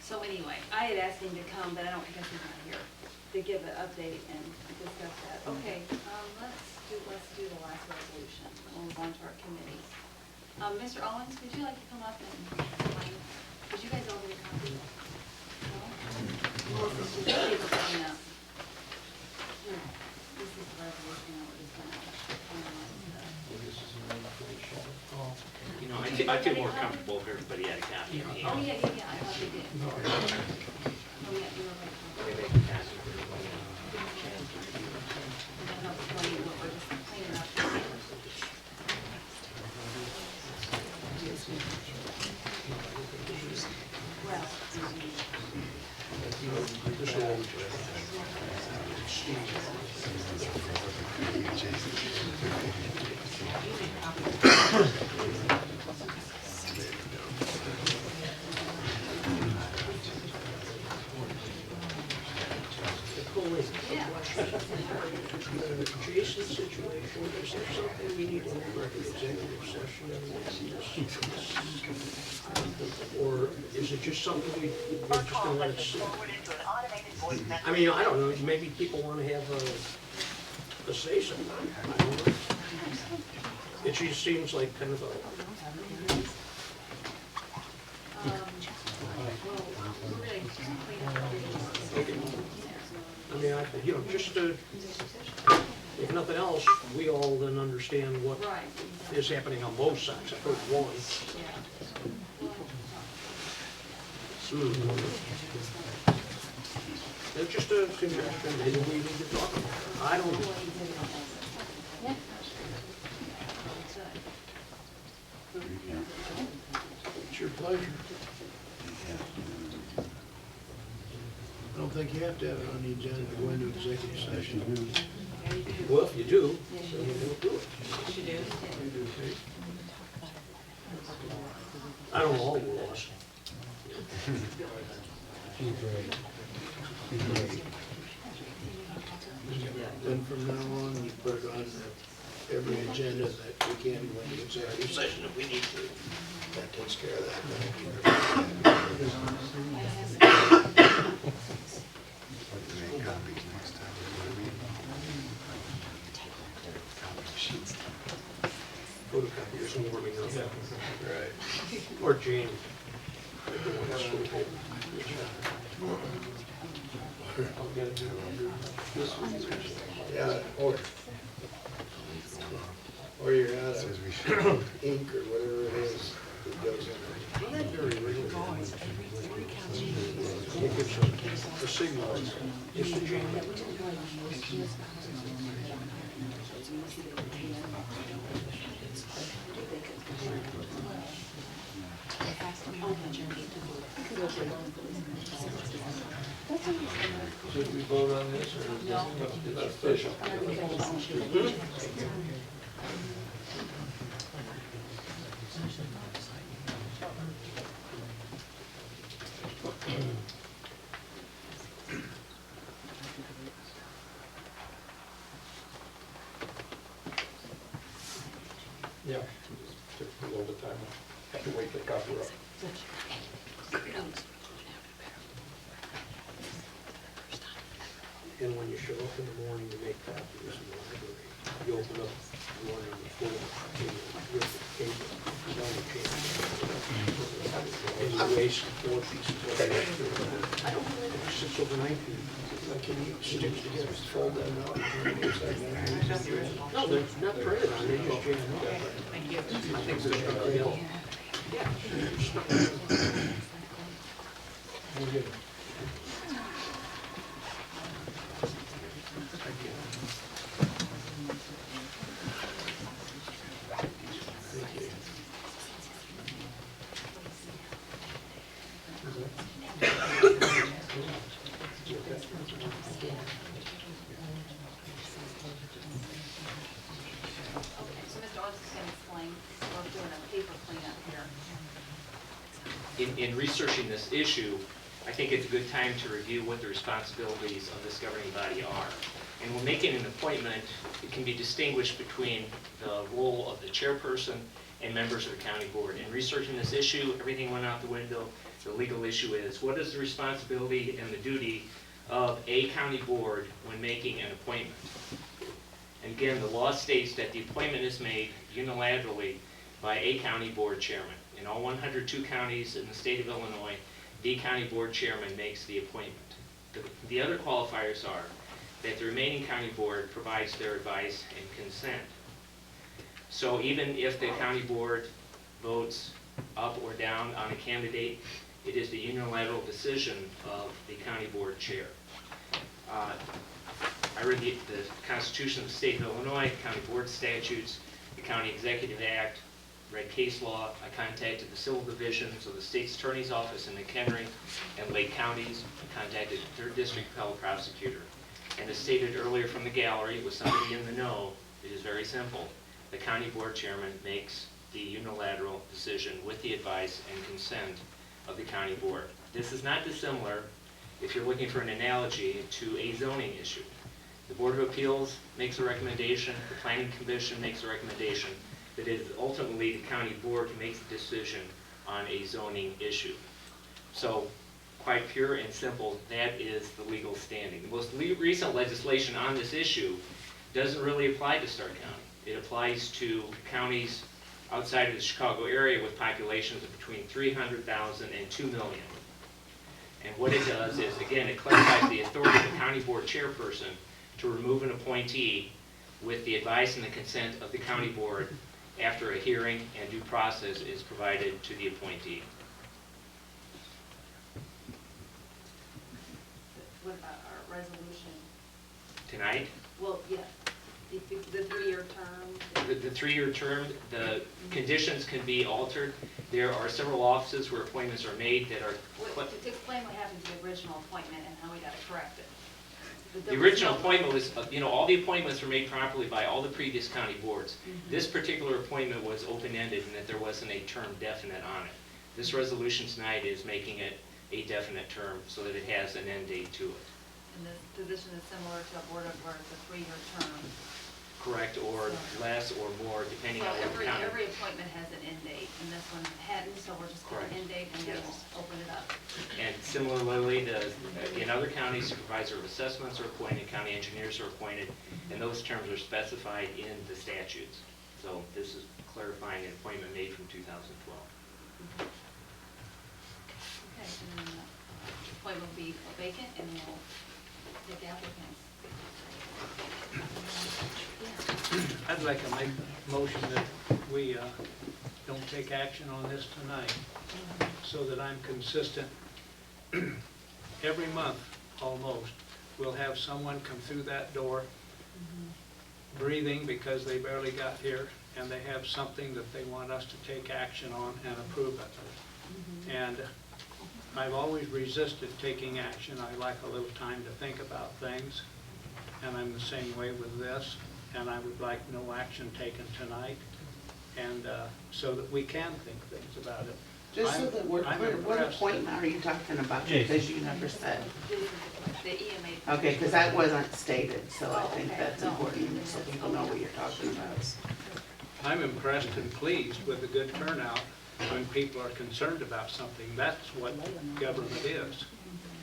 so anyway, I had asked him to come, but I don't guess he's not here, to give an update and discuss that. Okay, let's do the last resolution, and we'll move on to our committees. Mr. Owens, would you like to come up and explain, did you guys all get a copy? No? Well, this is the paper coming up. Here, this is the resolution that we're just gonna finalize.
You know, I feel more comfortable if everybody had a copy of
Oh, yeah, I thought they did. Oh, yeah, you were right. And then I'll explain what we're just cleaning up. Well, yeah.
Jason's situation, is there something we need to have in executive session? Or is it just something we're just gonna let it sit? I mean, I don't know, maybe people wanna have a say something. I don't know. just seems like kind of a, I mean, you know, just to, if nothing else, we all then understand what is happening on both sides. I've heard one. It's just a suggestion, maybe we need to talk about it. I don't know. It's your pleasure. I don't think you have to have it on the agenda to go into executive session. Well, if you do, then we'll do it.
Yes, you do.
I don't know all the laws. Then from now on, we put it on every agenda that we can go into executive session if we need to. That takes care of that. Photocopiers and warming up. Right. Or Jane. Yeah, or you're out of ink or whatever it is that goes in it. Well, that's very real. It gives a signal. It's a Jane. Should we vote on this or is that official?
Yeah, took a little bit of time. Have to wait the copper up.
And when you show up in the morning to make copies in the library, you open up one on the floor, with the paper, you don't change. And you waste 4 pieces of paper. I don't know, it sits overnight, can you stitch together, fold them out? No, they're not printed on, they're just jammed up.
Thank you.
I think they're real. Yeah. We'll get it.
In researching this issue, I think it's a good time to review what the responsibilities of this governing body are. And when making an appointment, it can be distinguished between the role of the chairperson and members of the county board. In researching this issue, everything went out the window. The legal issue is, what is the responsibility and the duty of a county board when making an appointment? And again, the law states that the appointment is made unilaterally by a county board chairman. In all 102 counties in the state of Illinois, the county board chairman makes the appointment. The other qualifiers are that the remaining county board provides their advice and consent. So even if the county board votes up or down on a candidate, it is the unilateral decision of the county board chair. I read the Constitution of the state of Illinois, county board statutes, the County Executive Act, read case law. I contacted the civil divisions of the state's attorney's office in McHenry and Lake counties. I contacted the 3rd District Appellate Prosecutor. And as stated earlier from the gallery, with somebody in the know, it is very simple. The county board chairman makes the unilateral decision with the advice and consent of the county board. This is not dissimilar, if you're looking for an analogy, to a zoning issue. The Board of Appeals makes a recommendation, the Planning Commission makes a recommendation, but it is ultimately the county board who makes the decision on a zoning issue. So, quite pure and simple, that is the legal standing. The most recent legislation on this issue doesn't really apply to Stark County. It applies to counties outside of the Chicago area with populations of between 300,000 and 2 million. And what it does is, again, it clarifies the authority of the county board chairperson to remove an appointee with the advice and the consent of the county board after a hearing and due process is provided to the appointee.
What about our resolution?
Tonight,
Well, yeah, the 3-year term.
the 3-year term, the conditions can be altered. There are several offices where appointments are made that are,
To explain what happened to the original appointment and how we got to correct it.
the original appointment was, all the appointments were made properly by all the previous county boards.
Mhm.
This particular appointment was open-ended in that there wasn't a term definite on it. This resolution tonight is making it a definite term so that it has an end date to it.
And the position is similar to a board of, where it's a 3-year term.
Correct, or less or more, depending
So
on what the county.
every appointment has an end date, and this one hadn't, so we're just going
Correct.
to end date and then
Yes.
just open it up.
And similarly, in other counties, supervisor of assessments are appointed, county engineers are appointed, and those terms are specified in the statutes. So this is clarifying an appointment made from 2012.
Okay, and then the appointment will be vacant, and we'll take applicants.
I'd like to make a motion that we don't take action on this tonight, so that I'm consistent. Every month, almost, we'll have someone come through that door, breathing because they barely got here, and they have something that they want us to take action on and approve it. And I've always resisted taking action. I like a little time to think about things, and I'm the same way with this. And I would like no action taken tonight, and so that we can think things about it.
Just so that we're
I'm
clear, what
impressed.
appointment are you talking about?
Jason.
Because you never said.
The EMA.
Okay, because that wasn't stated, so I
Oh,
think
okay.
that's
No.
important, so people know what you're talking about.
I'm impressed and pleased with the good turnout when people are concerned about something. That's what government is,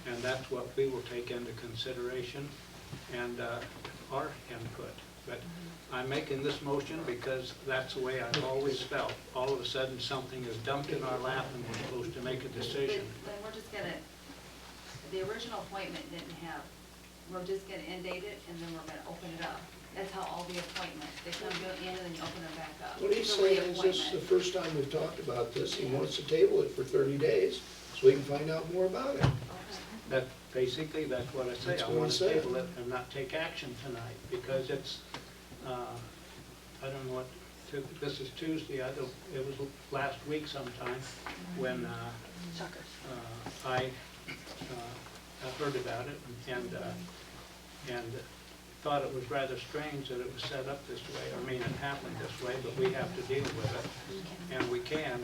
and that's what we will take into consideration and our input. But I'm making this motion because that's the way I've always felt. All of a sudden, something is dumped in our lap and we're supposed to make a decision.
Then we're just gonna, the original appointment didn't have, we're just gonna end date it, and then we're gonna open it up. That's how all the appointments, they come to an end and then you open them back up.
What he's
For
saying is this is the
reappointment.
first time we've talked about this. He wants to table it for 30 days so we can find out more about it.
That, basically, that's what I say.
That's
I
what he
want to
said.
table it and not take action tonight, because it's, I don't know what, this is Tuesday, it was last week sometime when I heard about it and thought it was rather strange that it was set up this way. I mean, it happened this way, but we have to deal with it, and we can,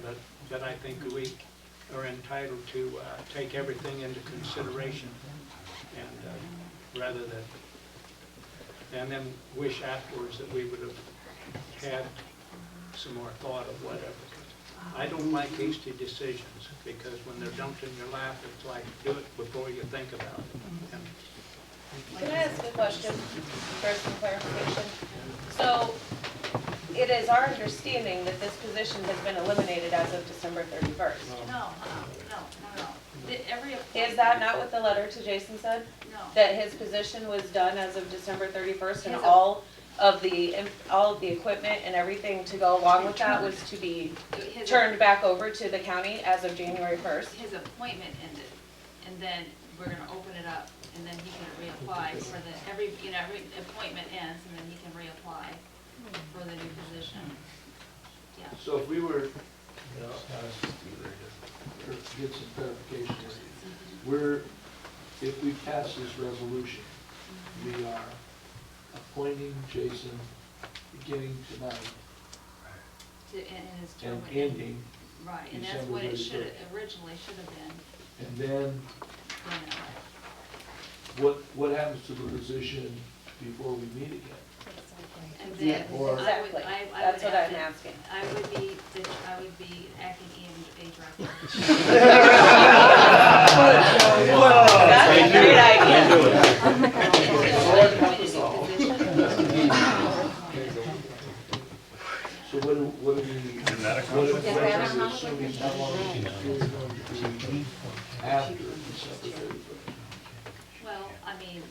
but I think we are entitled to take everything into consideration, and rather than, and then wish afterwards that we would have had some more thought of whatever. I don't like hasty decisions, because when they're dumped in your lap, it's like, do it before you think about it. And
Can I ask a question for some clarification? So, it is our understanding that this position has been eliminated as of December 31st.
No. Every
Is that not what the letter to Jason said?
No.
That his position was done as of December 31st and
His-
all of the equipment and everything to go along with that was to be
His-
turned back over to the county as of January 1st?
His appointment ended, and then we're gonna open it up, and then he can reapply for the, every appointment ends, and then he can reapply for the new position. Yeah.
So if we were, get some clarification here. If we pass this resolution, we are appointing Jason beginning tonight
And his term
and
would end.
ending,
Right, and that's
December
what it
31st.
originally should have been,
and then
done that way.
what happens to the position before we meet again?
And then
Or-
Exactly.
I
That's
would
what
have
I'm
to-
asking.
I would be acting EMA director.
That's a great idea.
So what do we?
Isn't that a
What
conflict?
if we're assuming how long the period is going to be after December 31st?
Well, I mean,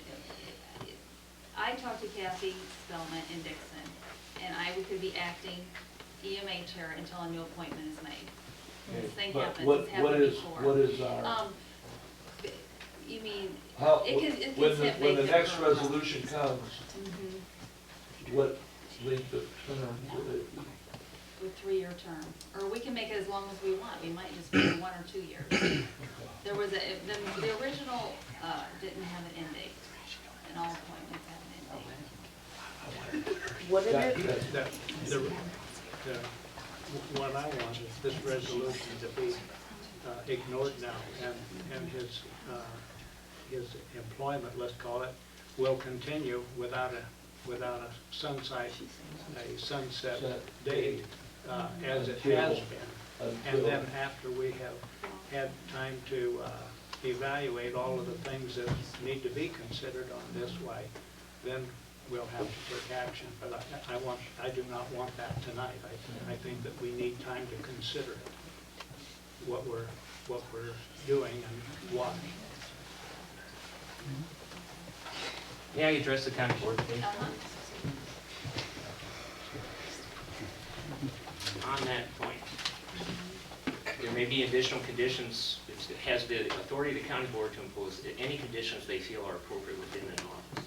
I talked to Kathy Spellman in Dixon, and I could be acting EMA chair until a new appointment is made. This thing
But
happens,
what-
it's happened before.
What is our,
You mean,
how,
it can
when
set
the
vacant
next
for a month.
resolution comes,
Mhm.
what length of term would it be?
With 3-year term, or we can make it as long as we want, we might just do 1 or 2 years. There was the original, didn't have an end date, and all appointments have an end date.
What what I want is this resolution to be ignored now, and his employment, let's call it, will continue without a sunset date, as it has been. And then after we have had time to evaluate all of the things that need to be considered on this way, then we'll have to take action. But I do not want that tonight. I think that we need time to consider it, what we're doing and why.
May I address the county board, please? On that point, there may be additional conditions. It has the authority of the county board to impose any conditions they feel are appropriate within an office.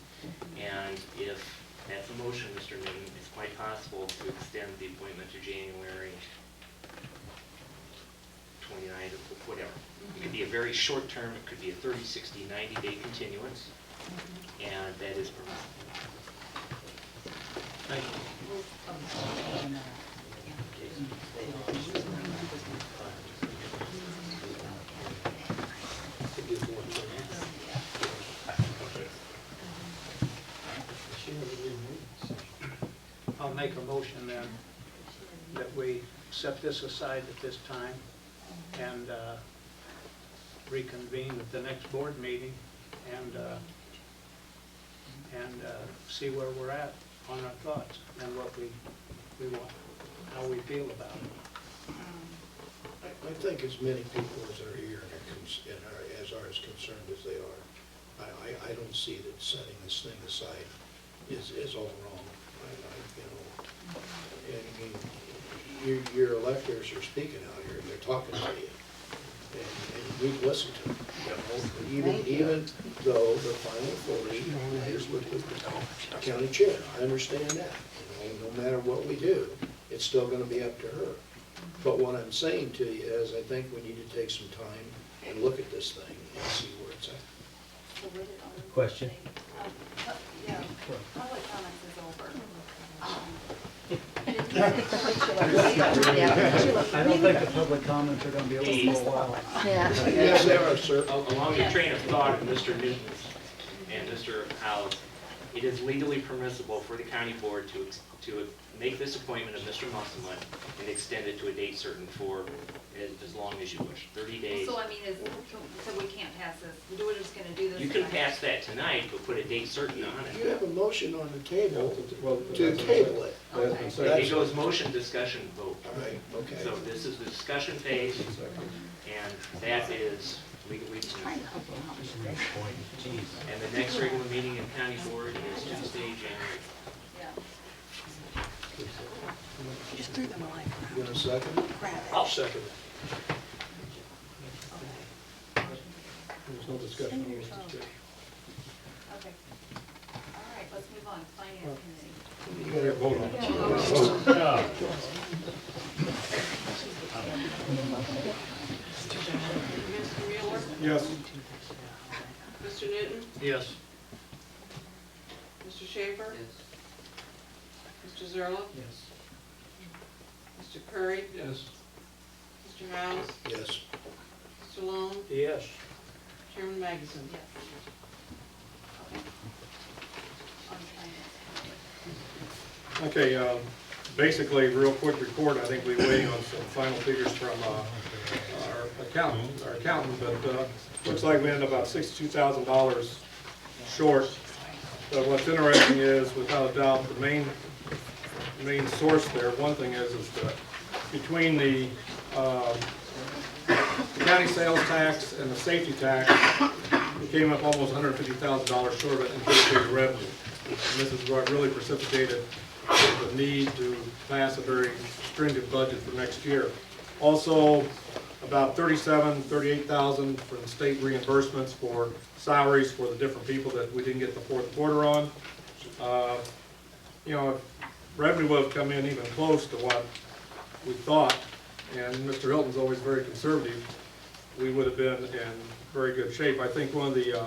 And if that's a motion, Mr. Newton, it's quite possible to extend the appointment to January 29th or whatever. It could be a very short term, it could be a 30, 60, 90-day continuance, and that is permissible.
Thank you. I'll make a motion then that we set this aside at this time and reconvene at the next board meeting and see where we're at on our thoughts and what we want, how we feel about it.
I think as many people as are here and are as concerned as they are, I don't see that setting this thing aside is all wrong. And I mean, your electors are speaking out here, and they're talking to you, and we've listened to them. Even though the final authority is with the county chair, I understand that. No matter what we do, it's still going to be up to her. But what I'm saying to you is, I think we need to take some time and look at this thing and see where it's at.
Question?
Yeah, public comments is over.
I don't think the public comments are gonna be over for a while.
Yes, they are, sir.
Along the train of thought of Mr. Newton's and Mr. Howell's, it is legally permissible for the county board to make this appointment of Mr. Musselman and extend it to a date certain for as long as you wish, 30 days.
So I mean, so we can't pass this, we're just gonna do this?
You can
tonight?
pass that tonight, but put a date certain on
You
it.
have a motion on the table to table it.
Okay.
It goes motion, discussion, vote.
All right, okay.
So this is the discussion phase, and that is legally permissible. And the next regular meeting in county board is Tuesday, January.
Yeah.
Just threw them away.
You gonna second?
I'll second it.
There's no discussion.
Okay. All right, let's move on, finance committee.
You gotta vote on it.
Mr. Mueller?
Yes.
Mr. Newton?
Yes.
Mr. Schaefer? Mr. Zerlo?
Yes.
Mr. Curry?
Yes.
Mr. Howes?
Yes.
Mr. Long?
Yes.
Chairman Magnuson?
Yes. Okay. On finance.
Okay, basically, real quick report, I think we're waiting on some final figures from our accountant, but looks like we ended about $62,000 short. But what's interesting is, without a doubt, the main main source there. One thing is that between the county sales tax and the safety tax, it came up almost $150,000 short of anticipated revenue. And this is what really precipitated the need to pass a very stringent budget for next year. Also, about $38,000 from state reimbursements for salaries for the different people that we didn't get the fourth quarter on. You know, if revenue would have come in even close to what we thought, and Mr. Hilton's always very conservative, we would have been in very good shape. I think one of the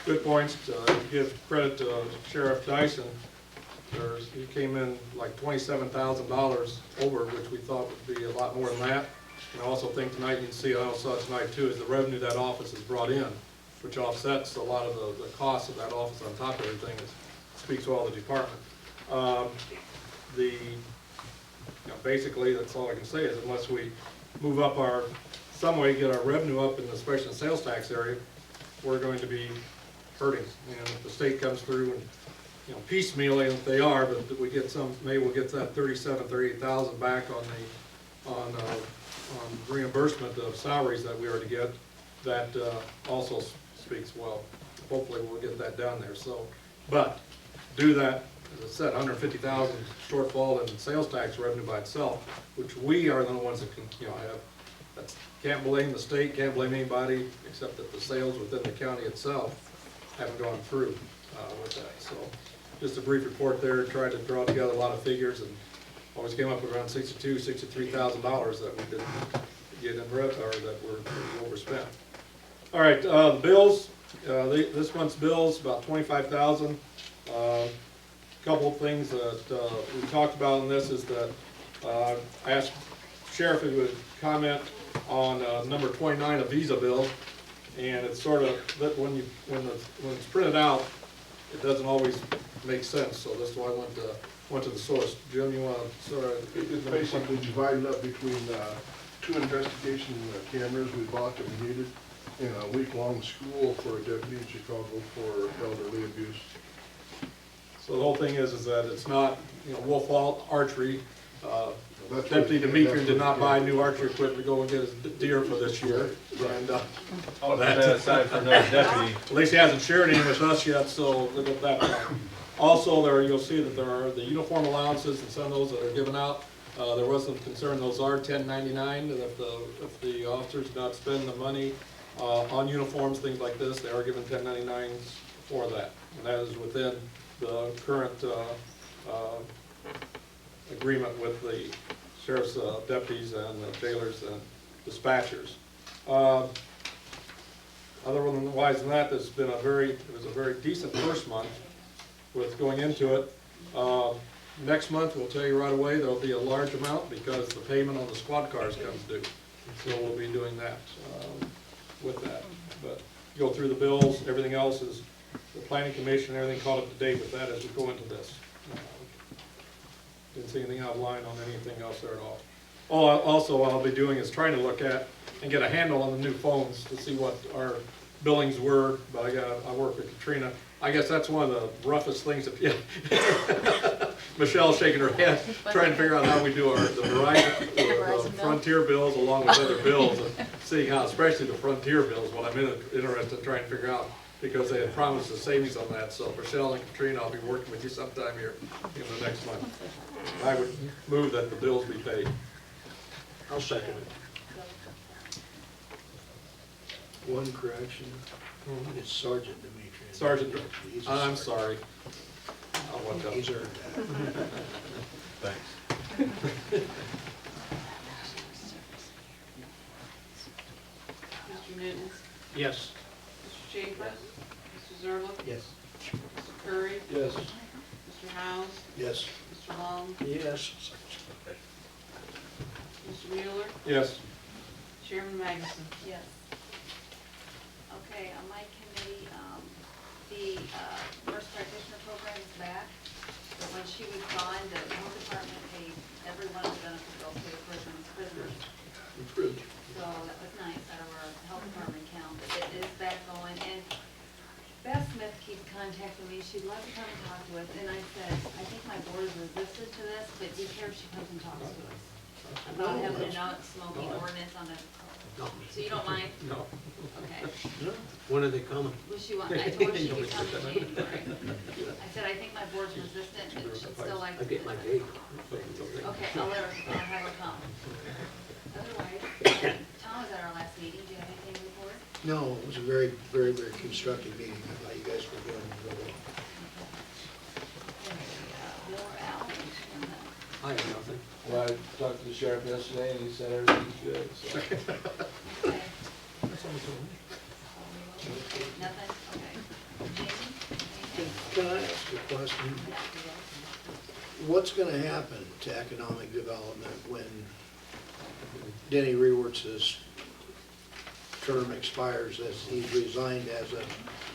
good points to give credit to Sheriff Dyson, he came in like $27,000 over, which we thought would be a lot more than that. And I also think tonight, you can see, I also saw it tonight too, is the revenue that office has brought in, which offsets a lot of the costs of that office on top of everything. It speaks well to the department. Basically, that's all I can say is unless we move up some way get our revenue up in the special and sales tax area, we're going to be hurting. And if the state comes through and, you know, piecemealing if they are, but we get maybe we'll get that $38,000 back on reimbursement of salaries that we already get. That also speaks well. Hopefully we'll get that down there. So, but do that, as I said, $150,000 shortfall in sales tax revenue by itself, which we are the ones that can, you know, can't blame the state, can't blame anybody, except that the sales within the county itself haven't gone through with that. So, just a brief report there. Tried to draw together a lot of figures, and always came up with around $63,000 that we didn't get in or that were overspent. All right, the bills. This month's bills about $25,000. Couple of things that we talked about in this is that I asked Sheriff if he would comment on number 29, a visa bill, and it's sort of that when it's printed out, it doesn't always make sense. So that's why I went to the source. Jim, you want to sort of?
It's basically divided up between 2 investigation cameras we bought that we needed, and a week-long school for a deputy in Chicago for elderly abuse.
So the whole thing is that it's not, you know, Wolf Archery. Deputy Demetrian did not buy new archery equipment to go and get his deer for this year. And
I'll put that aside for another deputy.
At least he hasn't shared any with us yet, so look at that. Also, you'll see that there are the uniform allowances and some of those that are given out. There was some concern; those are $10.99, and if the officers do not spend the money on uniforms, things like this, they are given $10.99s for that, and that is within the current agreement with the sheriff's deputies and jailers and dispatchers. Otherwise than that, it was a very decent first month with going into it. Next month, we'll tell you right away, there'll be a large amount because the payment on the squad cars comes due. So we'll be doing that with that. But go through the bills, everything else is the planning commission, everything caught up to date with that as we go into this. Didn't see anything out of line on anything else there at all. Also, what I'll be doing is trying to look at and get a handle on the new phones to see what our billings were. But I work with Katrina. I guess that's one of the roughest things. Michelle's shaking her head, trying to figure out how we do the Verizon, the Frontier bills along with other bills, and seeing how, especially the Frontier bills, what I'm interested in trying to figure out, because they had promised a savings on that. So Michelle and Katrina, I'll be working with you sometime here in the next month. I would move that the bills be paid.
I'll second it. One correction, it's Sergeant Demetrian.
Sergeant, I'm sorry. I'll look up.
He's earned that.
Thanks.
Mr. Newton?
Yes.
Mr. Schaefer? Mr. Zerlo?
Yes.
Mr. Curry?
Yes.
Mr. Howes?
Yes.
Mr. Long?
Yes.
Mr. Mueller?
Yes.
Chairman Magnuson?
Yes. Okay, on my committee, the nurse practitioner program is back. But when she was gone, the health department paid every one of the benefits they'll pay prisoners.
Improved.
So that was nice out of our health department account, but it is back going. And Beth Smith keeps contacting me. She'd love to come and talk to us. And I said, I think my board is us, but be careful she comes and talks to us about having a smoking ordinance on the,
No.
so you don't mind?
No.
Okay.
When are they coming?
Well, I told her she could come in January. I said, I think my board's resistant, but she'd still like to.
I get my date.
Okay, I'll have her come. Otherwise, Tom was at our last meeting, do you have anything to report?
No, it was a very, very, very constructive meeting. I thought you guys were doing real well.
Bill or Al?
I have nothing.
Well, I talked to the sheriff yesterday and he said everything's good, so.
Okay. Nothing? Okay. Jamie? Anything?
Can I ask a question? What's gonna happen to economic development when Denny Rewerts' term expires as he's resigned as of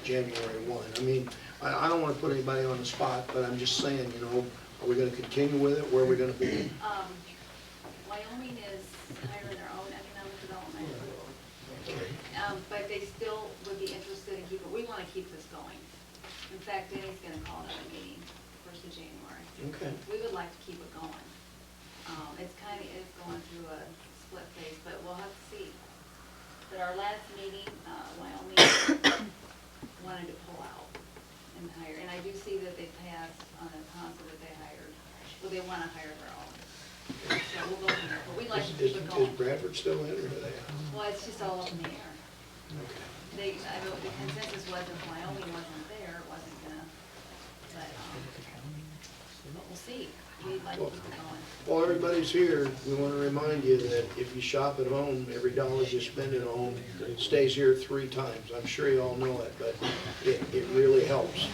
January 1? I mean, I don't wanna put anybody on the spot, but I'm just saying, you know, are we gonna continue with it? Where are we gonna be?
Wyoming is hiring their own economic development.
Okay.
But they still would be interested in keeping, we want to keep this going. In fact, Danny's going to call another meeting, 1st of January.
Okay.
We would like to keep it going. It's going through a split phase, but we'll have to see. But our last meeting, Wyoming wanted to pull out and hire, and I do see that they passed on a council that they hired, well, they want to hire their own. So we'll go from there, but we'd like to keep it
Is
going.
Bradford still in, or are they?
Well, it's just all up in the air.
Okay.
I know the consensus was if Wyoming wasn't there, it wasn't gonna, but we'll see. We'd like to keep it going.
While everybody's here, we want to remind you that if you shop at home, every dollar you spend at home stays here 3 times. I'm sure you all know it, but it really helps.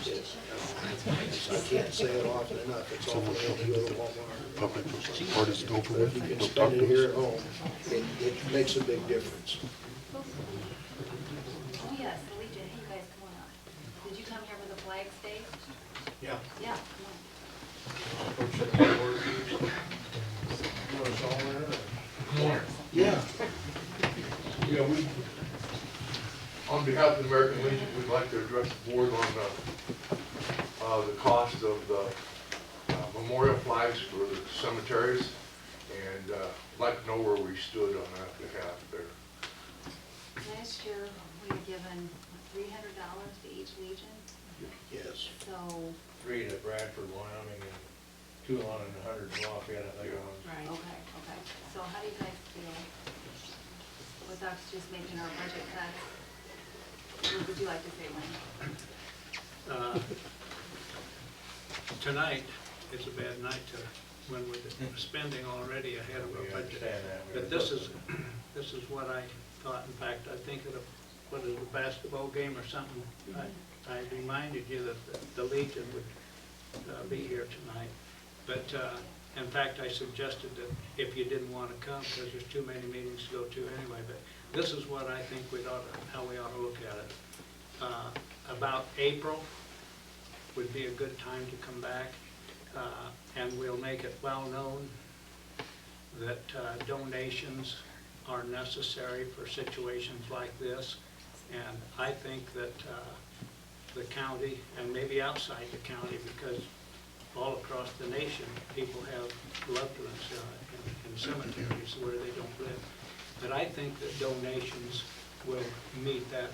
I can't say it often enough. It's awful to go to Walmart.
Public parties go for
But if you can spend it here at home, it makes a big difference.
Oh, yes, the Legion, hey, you guys, come on up. Did you come here for the flag stage?
Yeah.
Yeah, come on.
Yeah.
Yeah, on behalf of the American Legion, we'd like to address the board on the cost of the memorial flags for the cemeteries, and like to know where we stood on that behalf there.
Last year, we were given $300 to each Legion,
Yes.
so.
3 to Bradford, Wyoming, and 2 on and 100 in Lafayette, I think it was.
Right. Okay. So how do you guys feel with us just making our budget cuts? What would you like to say, Wayne?
Tonight, it's a bad night when we're spending already ahead of our budget. But this is what I thought. In fact, I think at a basketball game or something, I reminded you that the Legion would be here tonight. But in fact, I suggested that if you didn't want to come, because there's too many meetings to go to anyway, but this is what I think how we ought to look at it. About April would be a good time to come back, and we'll make it well known that donations are necessary for situations like this. And I think that the county, and maybe outside the county, because all across the nation, people have loved ones in cemeteries where they don't live. But I think that donations will meet that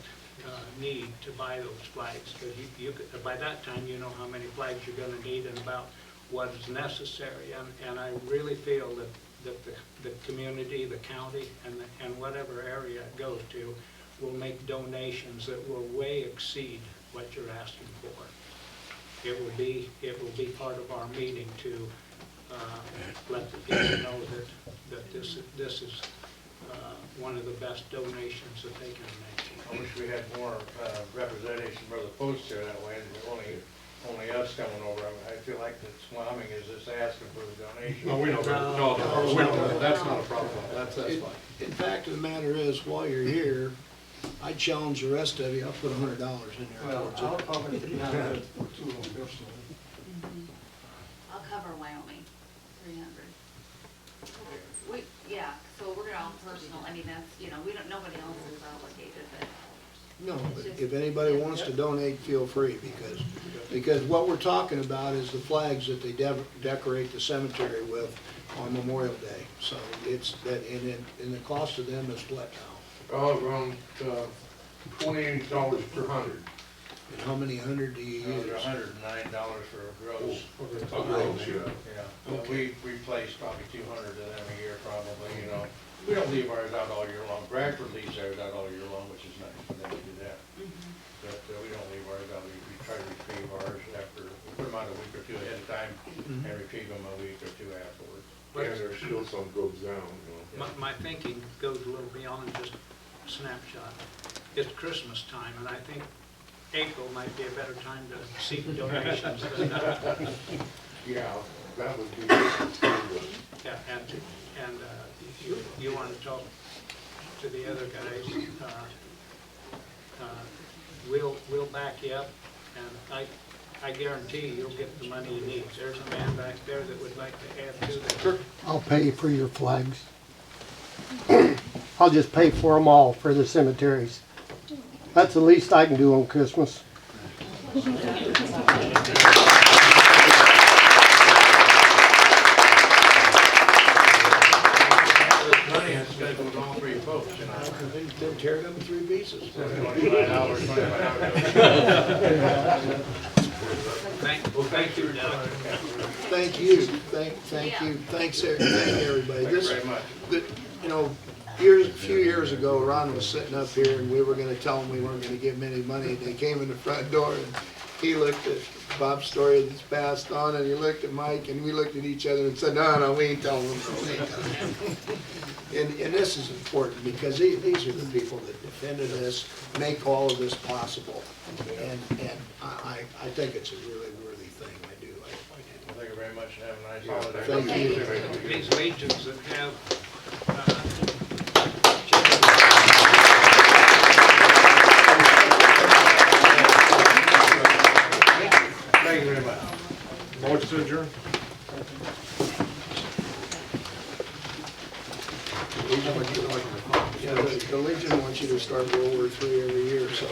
need to buy those flags, because by that time you know how many flags you're going to need and about what is necessary. And I really feel that the community, the county, and whatever area it goes to will make donations that will way exceed what you're asking for. It will be part of our meeting to let the people know that this is one of the best donations that they can make.
I wish we had more representation from the post here that way, and only us coming over. I feel like that Wyoming is just asking for the donation.
No, we know, no, that's not a problem, that's fine.
In fact of the matter is, while you're here, I challenge the rest of you, I'll put $100 in there.
Well, I'll probably put 2 of them personally.
I'll cover Wyoming, 300. Yeah, so we're gonna all personal, I mean, that's, nobody else is obligated, but
No, but if anybody wants to donate, feel free, because what we're talking about is the flags that they decorate the cemetery with on Memorial Day. So it's that, and the cost of them is what now?
Around $28 per 100.
And how many hundred do you use?
$109 for a gross.
A gross, yeah.
Yeah,
Okay.
we replace probably 200 of them a year probably, you know. We don't leave ours out all year long. Bradford leaves theirs out all year long, which is nice for them to do that. But we don't leave ours out. We try to retrieve ours after, we put them out a week or two ahead of time and retrieve them a week or two afterwards.
And there's still some goes down, you know.
My thinking goes a little beyond just a snapshot. It's Christmas time, and I think April might be a better time to seek donations than,
Yeah, that would be.
yeah, and you want to talk to the other guys, we'll back you up, and I guarantee you'll get the money you need. There's a man back there that would like to add to that.
I'll pay for your flags. I'll just pay for them all for the cemeteries. That's the least I can do on Christmas.
Money has to go with all three folks, you know.
Then tear it up in 3 pieces.
$25,
Thank you, Doug.
Thank you, thank you, thank everybody.
Thank you very much.
You know, a few years ago, Ron was sitting up here and we were gonna tell him we weren't gonna give him any money. They came in the front door and he looked at Bob's story that's passed on and he looked at Mike and we looked at each other and said, no, we ain't telling him. We ain't telling him. And this is important because these are the people that defended us, make all of this possible. And I think it's a really worthy thing. I do.
Well, thank you very much and have a nice holiday.
Thank you.
These legions that have,
Thank you very much.
Motion to adjourn.
Yeah, the Legion wants you to start World War III every year, so.